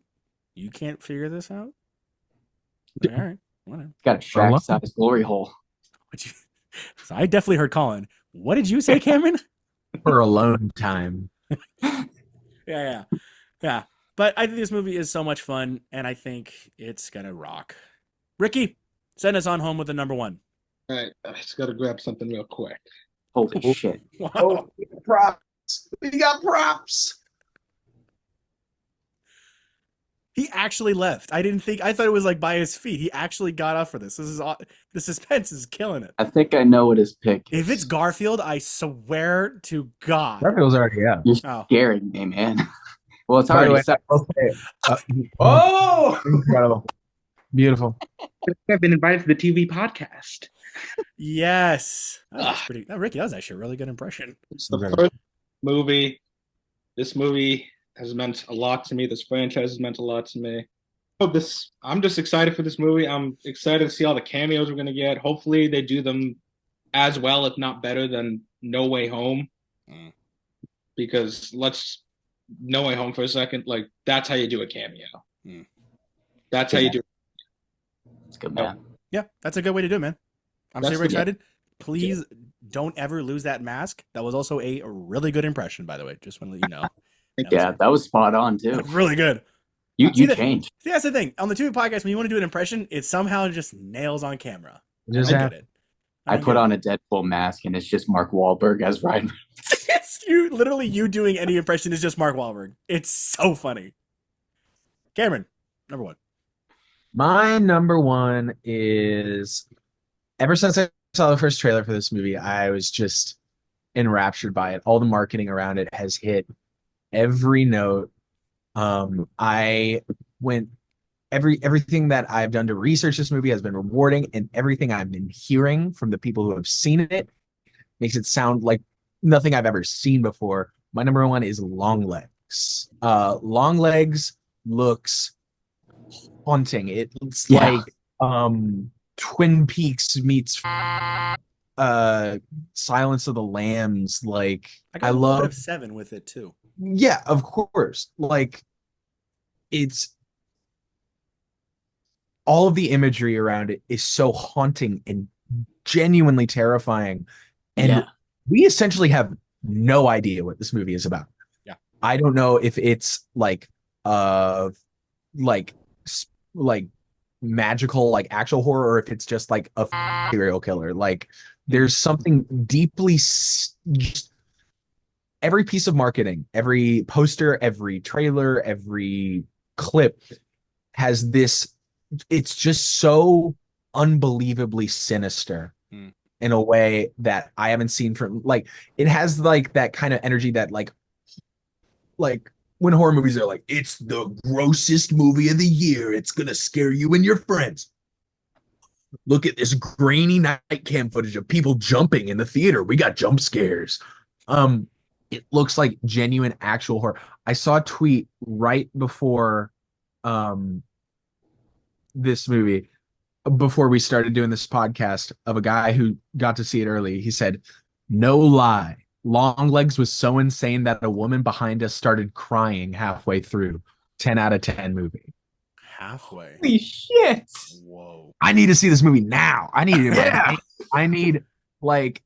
you can't figure this out? Like, all right, whatever. Got a Shrek-sized glory hole. So I definitely heard Colin. What did you say, Cameron? For alone time. Yeah. But I think this movie is so much fun, and I think it's gonna rock. Ricky, send us on home with the number 1. All right, I just got to grab something real quick. Holy shit. Wow. Oh, props. We got props. He actually left. I thought it was like by his feet. He actually got up for this. The suspense is killing it. I think I know what his pick is. If it's Garfield, I swear to God. Garfield's already out. You're Oh. scaring me, man. Well, it's By the already way, set. I'll say, oh, incredible. Beautiful. I've been invited to the TV podcast. Yes. Ricky, that was actually a really good impression. It's the Okay. first movie. This movie has meant a lot to me. This franchise has meant a lot to me. I'm just excited for this movie. I'm excited to see all the cameos we're gonna get. Hopefully they do them as well, if not better, than No Way Home. Because let's No Way Home for a second. Like, that's how you do a cameo. That's how you do it. It's good, man. Yeah, that's a good way to do it, man. I'm That's super the- excited. Please don't ever lose that mask. That was also a really good impression, by the way. Just want to let you know. Yeah, that was spot on too. Really good. You See, changed. See, that's the thing. On the TV podcast, when you want to do an impression, it somehow just nails on camera. Just I have- get it. I put on a Deadpool mask and it's just Mark Wahlberg as Ryan. It's you doing any impression is just Mark Wahlberg. It's so funny. Cameron, number 1. My number 1 is, ever since I saw the first trailer for this movie, I was just enraptured by it. All the marketing around it has hit every note. I went everything that I've done to research this movie has been rewarding, and everything I've been hearing from the people who have seen it makes it sound like nothing I've ever seen before. My number 1 is Longlegs. Longlegs looks haunting. It's like Twin Peaks meets Silence of the Lambs. Like, I got a little bit of 7 with it too. Yeah, of course. Like, it's all of the imagery around it is so haunting and genuinely terrifying. And we essentially have no idea what this movie is about. Yeah. I don't know if it's like magical, like actual horror, or if it's just like a serial killer. Like, there's something deeply just every piece of marketing, every poster, every trailer, every clip has this. It's just so unbelievably sinister. in a way that I haven't seen from like it has like that kind of energy that like when horror movies are like, it's the grossest movie of the year. It's gonna scare you and your friends. Look at this grainy night cam footage of people jumping in the theater. We got jump scares. Um, it looks like genuine actual horror. I saw a tweet right before um this movie, before we started doing this podcast, of a guy who got to see it early. He said, "No lie, Longlegs was so insane that a woman behind us started crying halfway through. 10 out of 10 movie." Halfway. Holy shit! Whoa. I need to see this movie now. I need it. Yeah. I need like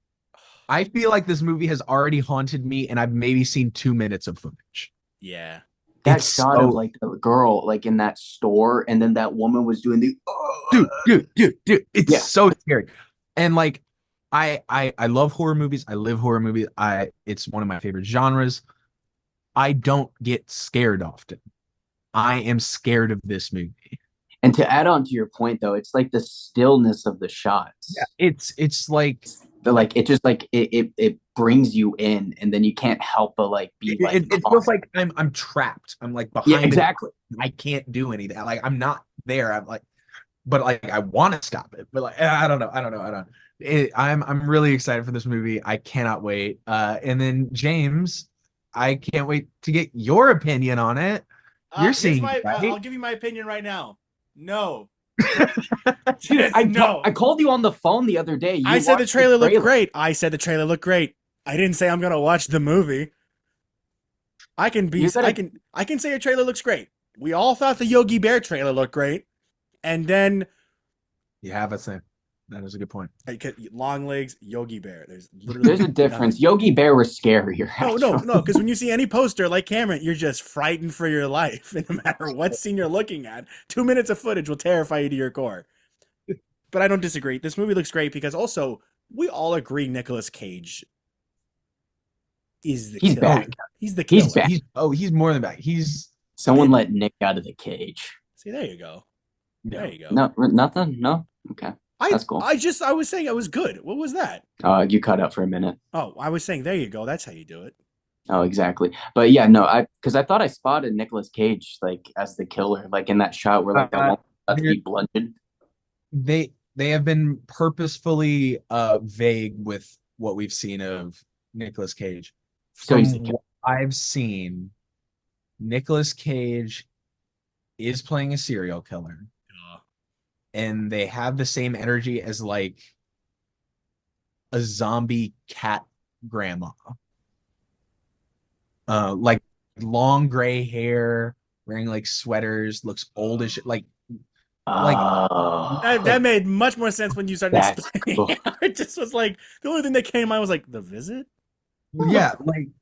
I feel like this movie has already haunted me, and I've maybe seen 2 minutes of footage. Yeah. That It's shot so- of like the girl like in that store, and then that woman was doing the dude, it's Yeah. so scary. And like I love horror movies. I live horror movies. It's one of my favorite genres. I don't get scared often. I am scared of this movie. And to add on to your point, though, it's like the stillness of the shots. Yeah, it's like Like it just like it brings you in, and then you can't help but like be like. it feels like I'm trapped. I'm like behind. Yeah, exactly. I can't do anything. Like I'm not there. I'm like, but like I want to stop it. But like I don't know. I'm really excited for this movie. I cannot wait. And then James, I can't wait to get your opinion on it. You're seeing it, right? I'll give you my opinion right now. No. Dude, No. I called you on the phone the other day. You I said the watched trailer looked great. I said the trailer looked great. I didn't say I'm gonna watch the movie. I can say a trailer looks great. We all thought the Yogi Bear trailer looked great, and then You have a thing. That is a good point. long legs, Yogi Bear. There's a difference. Yogi Bear was scarier. No, because when you see any poster like Cameron, you're just frightened for your life. And no matter what scene you're looking at, 2 minutes of footage will terrify you to your core. But I don't disagree. This movie looks great because also we all agree Nicolas Cage is the He's killer. back. He's the killer. He's back. He's more than back. Someone let Nick out of the cage. See, there you go. There you go. No, nothing. No. Okay. That's cool. I was saying it was good. What was that? You cut out for a minute. Oh, I was saying there you go. That's how you do it. Oh, exactly. But yeah, no, because I thought I spotted Nicolas Cage like as the killer, like in that shot where like that one about to be blunted. They have been purposefully vague with what we've seen of Nicolas Cage. So From he's the killer. what I've seen, Nicolas Cage is playing a serial killer. And they have the same energy as like a zombie cat grandma. Like long gray hair, wearing like sweaters, looks old as shit. Like That made much more sense when you started That's explaining. cool. It just was like the only thing that came to mind was like The Visit. yeah,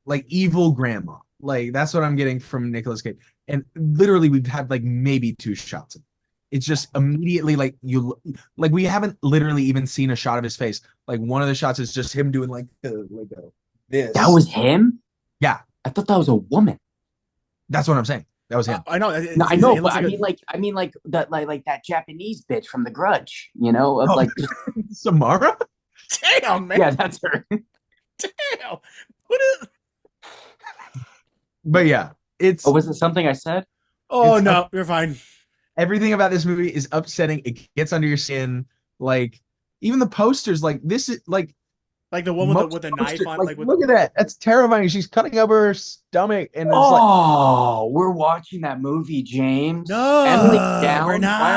like evil grandma. Like that's what I'm getting from Nicolas Cage. And literally we've had like maybe 2 shots of it. It's just immediately like we haven't literally even seen a shot of his face. Like one of the shots is just him doing this. That was him? Yeah. I thought that was a woman. That's what I'm saying. That was him. I know. No, I know, but I mean like that like that Japanese bitch from The Grudge, you know, of like Samara? Damn, man. Yeah, that's her. Damn. What is? But yeah, it's Oh, was it something I said? Oh It's no, you're fine. everything about this movie is upsetting. It gets under your skin. Like even the posters, like this is like Like the one with the knife posters, on. like look at that. That's terrifying. She's cutting up her stomach, and it's Oh, we're watching that movie, James. No, Emily Downs. we're Why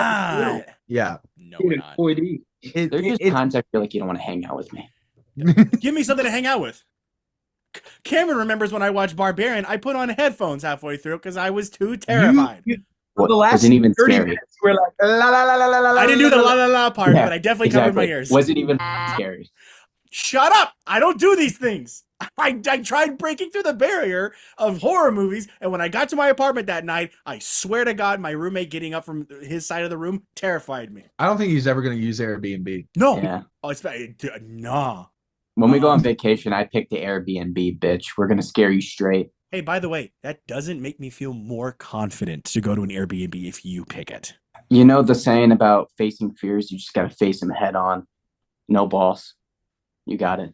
are we not. yeah. No, we're not. 4D. There's just times I feel like you don't want to hang out with me. Give me something to hang out with. Cameron remembers when I watched Barbarian, I put on headphones halfway through because I was too terrified. For the last Wasn't even 30 scary. minutes, we're like la la la la la la. I didn't do the la la. la la part, Yeah, but I definitely covered my ears. Wasn't even scary. Shut up! I don't do these things. I tried breaking through the barrier of horror movies, and when I got to my apartment that night, I swear to God, my roommate getting up from his side of the room terrified me. I don't think he's ever going to use Airbnb. No. Yeah. Oh, nah. When we go on vacation, I pick the Airbnb, bitch. We're gonna scare you straight. Hey, by the way, that doesn't make me feel more confident to go to an Airbnb if you pick it. You know the saying about facing fears, you just gotta face them head on. No balls. You got it.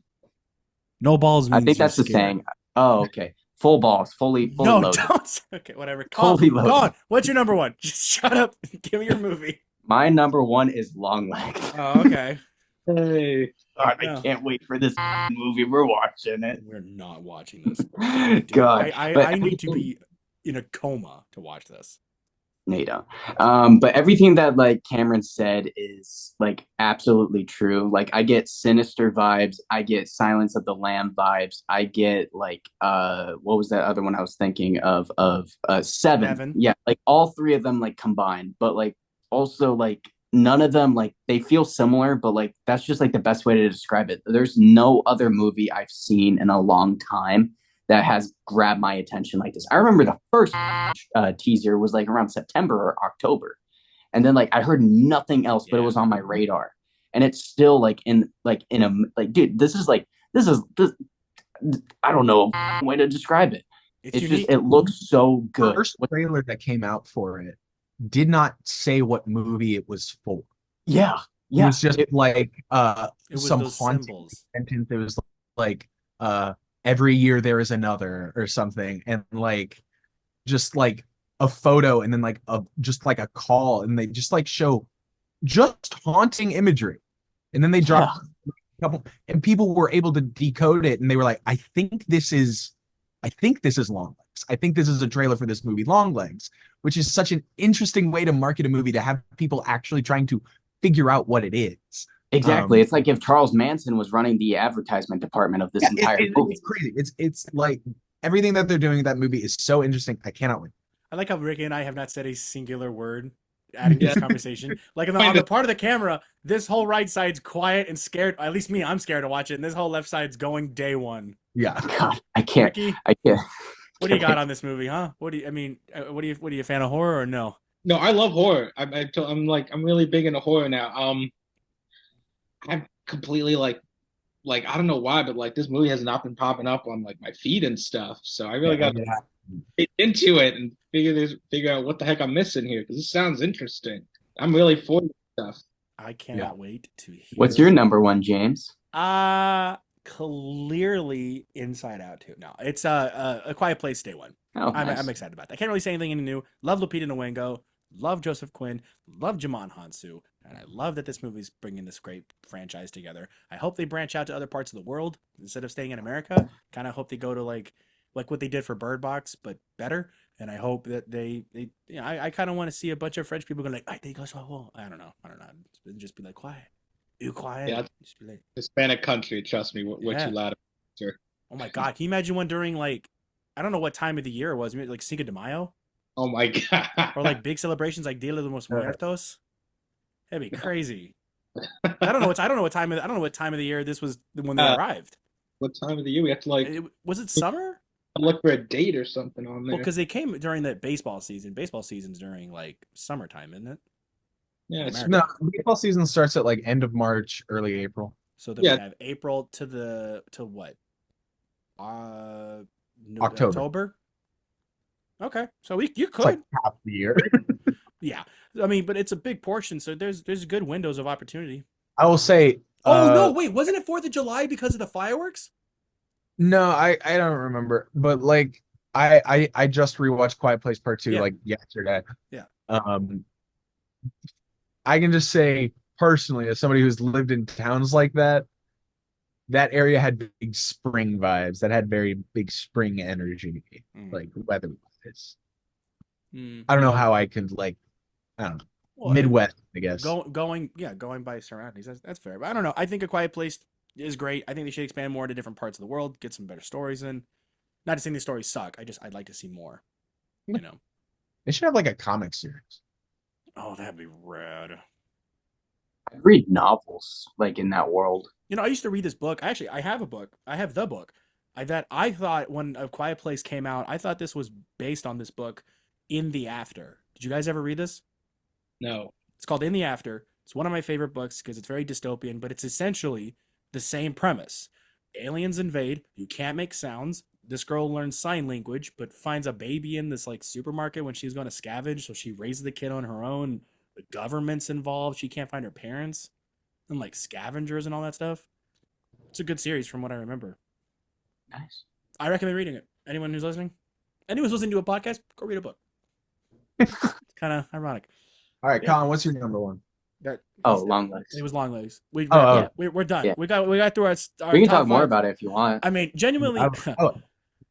No balls I means think you're that's the scared. saying. Oh, okay. Full balls, fully No, loaded. don't. Okay, whatever. Fully Go loaded. on. What's your number one? Just shut up. Give me your movie. My number one is Long Legs. Oh, okay. Hey. God, I No. can't wait for this movie. We're watching it. We're not watching this. Dude, God, but I need to be in a coma to watch this. no, you don't. But everything that like Cameron said is like absolutely true. Like I get Sinister vibes, I get Silence of the Lamb vibes, I get like what was that other one I was thinking of Seven. Seven. Yeah, like all three of them like combined, but like also like none of them like they feel similar, but like that's just like the best way to describe it. There's no other movie I've seen in a long time that has grabbed my attention like this. I remember the first teaser was like around September or October, and then like I heard nothing else, but it was on my radar, and it's still like in a like dude, this is this, I don't know a way to describe it. It's It's just unique. it looks so good. First trailer that came out for it did not say what movie it was for. Yeah, It yeah. was just like It was some those haunting symbols. sentence. It was like every year there is another or something, and like just like a photo, and then like a just like a call, and they just like show just haunting imagery, and then they Yeah. dropped a couple, and people were able to decode it, and they were like, I think this is Long Legs. I think this is a trailer for this movie, Long Legs, which is such an interesting way to market a movie, to have people actually trying to figure out what it is. Exactly. It's like if Charles Manson was running the advertisement department of this entire movie. It's crazy. It's like everything that they're doing in that movie is so interesting. I cannot wait. I like how Ricky and I have not said a singular word adding to this conversation. Like on the part of the camera, this whole right side's quiet and scared. At least me, I'm scared to watch it. And this whole left side's going day one. Yeah. God, I can't. Ricky, I can't. what do you got on this movie, huh? What are you a fan of horror or no? No, I love horror. I'm really big into horror now. I'm completely like I don't know why, but like this movie has not been popping up on like my feed and stuff. So I really got to get into it and figure out what the heck I'm missing here, because this sounds interesting. I'm really for this stuff. I cannot wait to hear. What's your number one, James? Clearly Inside Out 2. No, it's a Quiet Place Day one. Oh, nice. I'm excited about that. I can't really say anything new. Love Lupita Nyong'o. Love Joseph Quinn. Love Jamon Hansu. And I love that this movie's bringing this great franchise together. I hope they branch out to other parts of the world instead of staying in America. Kind of hope they go to like what they did for Bird Box, but better. And I hope that they I kind of want to see a bunch of French people going like, I think I saw a wall. I don't know. Just be like, quiet. You quiet. Yeah. Just be like, Hispanic country, trust me, we're too loud. Sure. oh my God. Can you imagine one during like, I don't know what time of the year it was, maybe like Cinco de Mayo? Oh my God. Or like big celebrations like Dia de los Muertos? That'd be crazy. I don't know what time of the year this was when they arrived. What time of the year we have to like Was it summer? look for a date or something on there? Well, because they came during the baseball season. Baseball season's during like summertime, isn't it? Yeah, it's, America. No, baseball season starts at like end of March, early April. So then Yeah. we have April to what? October. Okay, so you It's could. like half the year. Yeah, I mean, but it's a big portion, so there's good windows of opportunity. I will say. Oh no, wait, wasn't it 4th of July because of the fireworks? No, I don't remember, but like I just rewatched Quiet Place Part 2 Yeah. like yesterday. Yeah. I can just say personally, as somebody who's lived in towns like that, that area had big spring vibes. That had very big spring energy, like weather-wise. I don't know how I could like, I don't know, Well, Midwest, I guess. going by surroundings. That's fair. But I don't know. I think A Quiet Place is great. I think they should expand more into different parts of the world, get some better stories in. Not to say these stories suck. I'd like to see more. You know. They should have like a comic series. Oh, that'd be rad. I read novels like in that world. You know, I used to read this book. Actually, I have a book. I have the book. I thought when A Quiet Place came out, I thought this was based on this book, In the After. Did you guys ever read this? no. It's called In the After. It's one of my favorite books because it's very dystopian, but it's essentially the same premise. Aliens invade. You can't make sounds. This girl learns sign language, but finds a baby in this like supermarket when she's going to scavenge. So she raises the kid on her own. The government's involved. She can't find her parents, and like scavengers and all that stuff. It's a good series from what I remember. Nice. I recommend reading it. Anyone who's listening, anyone who's listening to a podcast, go read a book. It's kind of ironic. All right, Yeah. Colin, what's your number one? That Oh, long legs. it was long legs. We Oh, yeah, we're done. Yeah. We got through our We can top talk more five. about it if you want. I mean, genuinely,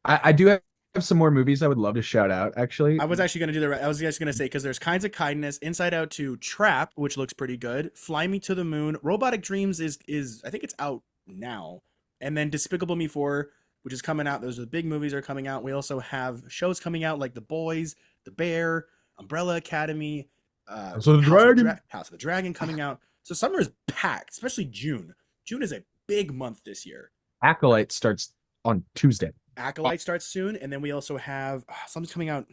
I do have some more movies I would love to shout out. Actually, I was actually gonna do the. I was just gonna say because there's Kinds of Kindness, Inside Out 2, Trap, which looks pretty good. Fly Me to the Moon, Robotic Dreams is I think it's out now, and then Despicable Me 4, which is coming out. Those are the big movies that are coming out. We also have shows coming out like The Boys, The Bear, Umbrella Academy, House of the Dragon. House of the Dragon coming out. So summer is packed, especially June. June is a big month this year. Acolyte starts on Tuesday. Acolyte starts soon, and then we also have something's coming out.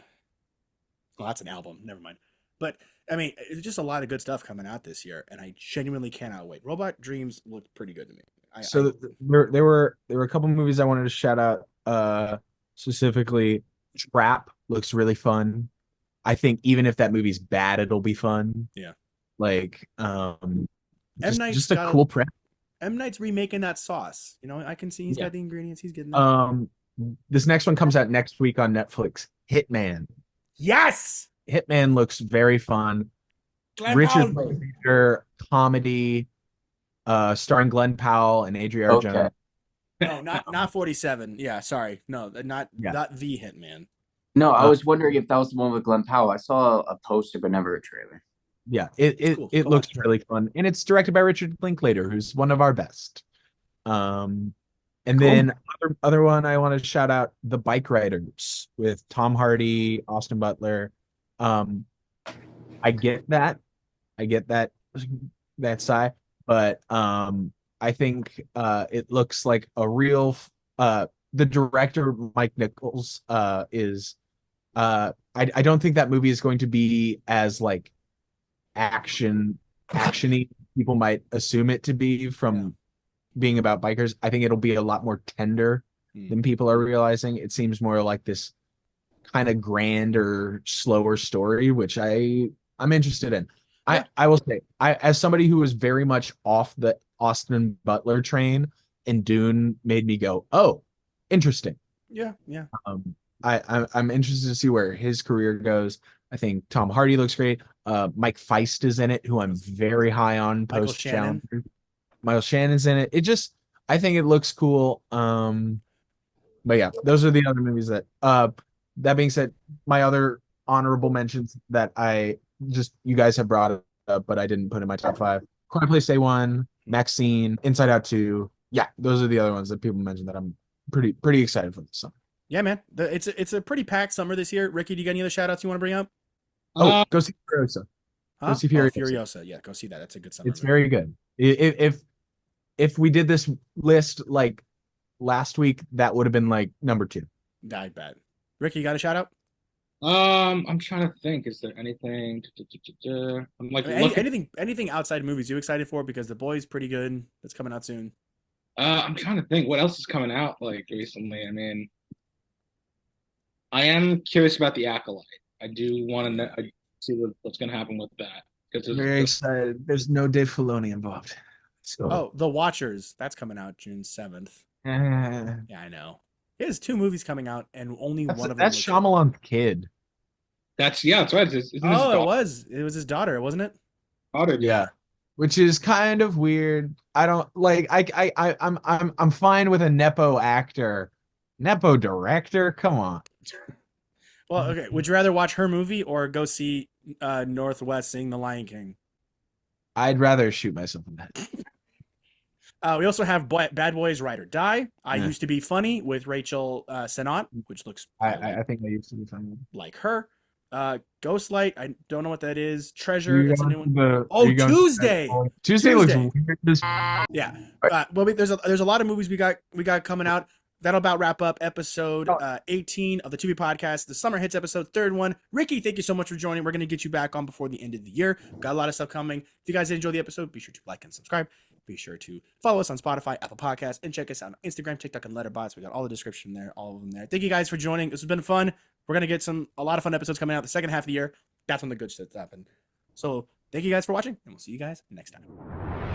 Well, that's an album. Never mind. But I mean, it's just a lot of good stuff coming out this year, and I genuinely cannot wait. Robot Dreams looked pretty good to me. There were a couple movies I wanted to shout out. Specifically, Trap looks really fun. I think even if that movie's bad, it'll be fun. Yeah. Like Night's just a cool prep. M Night's remaking that sauce. You know, I can see he's got the ingredients. He's getting that. This next one comes out next week on Netflix. Hitman. Yes. Hitman looks very fun. Glenn Richard Powell. Linklater comedy, starring Glenn Powell and Adria Arjona. No, not 47. Yeah, sorry. No, not the Hitman. No, I was wondering if that was the one with Glenn Powell. I saw a poster, but never a trailer. Yeah, it looks really fun, and it's directed by Richard Linklater, who's one of our best. And then other one I want to shout out, The Bike Riders with Tom Hardy, Austin Butler. I get that sigh, but I think it looks like a real. The director Mike Nichols is. I don't think that movie is going to be as like actiony people might assume it to be from being about bikers. I think it'll be a lot more tender than people are realizing. It seems more like this kind of grander, slower story, which I'm interested in. Yeah. I will say, as somebody who was very much off the Austin Butler train, and Dune made me go, oh, interesting. Yeah. I'm interested to see where his career goes. I think Tom Hardy looks great. Mike Feist is in it, who I'm very high on post Challenger. Michael Shannon's in it. I think it looks cool. But yeah, those are the other movies that. That being said, my other honorable mentions that you guys have brought up, but I didn't put in my top 5. Quiet Place Day 1, Maxine, Inside Out 2. Yeah, those are the other ones that people mentioned that I'm pretty excited for this summer. Yeah, man. It's a pretty packed summer this year. Ricky, do you got any other shout outs you want to bring up? Go see Furiosa. Huh? Go see Furiosa. Yeah, go see that. That's a good summer. It's very good. If we did this list like last week, that would have been like number 2. I bet. Ricky, you got a shout out? I'm trying to think. Is there anything? I'm like anything outside movies you excited for? Because The Boys pretty good. That's coming out soon. I'm trying to think. What else is coming out like recently? I mean, I am curious about The Acolyte. I do want to see what's going to happen with that. Very excited. There's no Dave Filoni involved. So. The Watchers. That's coming out June 7th. Yeah, I know. He has 2 movies coming out, and only one of them. That's Shyamalan's kid. That's right. It was his daughter, wasn't it? Daughter, yeah. Which is kind of weird. I don't like. I'm fine with a nepo actor, nepo director. Come on. Well, okay. Would you rather watch her movie or go see Northwest sing The Lion King? I'd rather shoot myself in the head. We also have Bad Boys Ride or Die. I Used to Be Funny with Rachel Sennott, which looks I think I used to be funny. Like her. Ghostlight, I don't know what that is. Treasure, that's a new one. Tuesday. Tuesday looks weird. Yeah. Well, there's a lot of movies we got coming out. That'll about wrap up episode 18 of the Tu-Vie podcast, the Summer Hits episode, 3rd one. Ricky, thank you so much for joining. We're going to get you back on before the end of the year. Got a lot of stuff coming. If you guys did enjoy the episode, be sure to like and subscribe. Be sure to follow us on Spotify, Apple Podcasts, and check us out on Instagram, TikTok, and Letterboxd. We got all the description there, all of them there. Thank you guys for joining. This has been fun. We're going to get a lot of fun episodes coming out the second half of the year. That's when the good shit's happen. So thank you guys for watching, and we'll see you guys next time.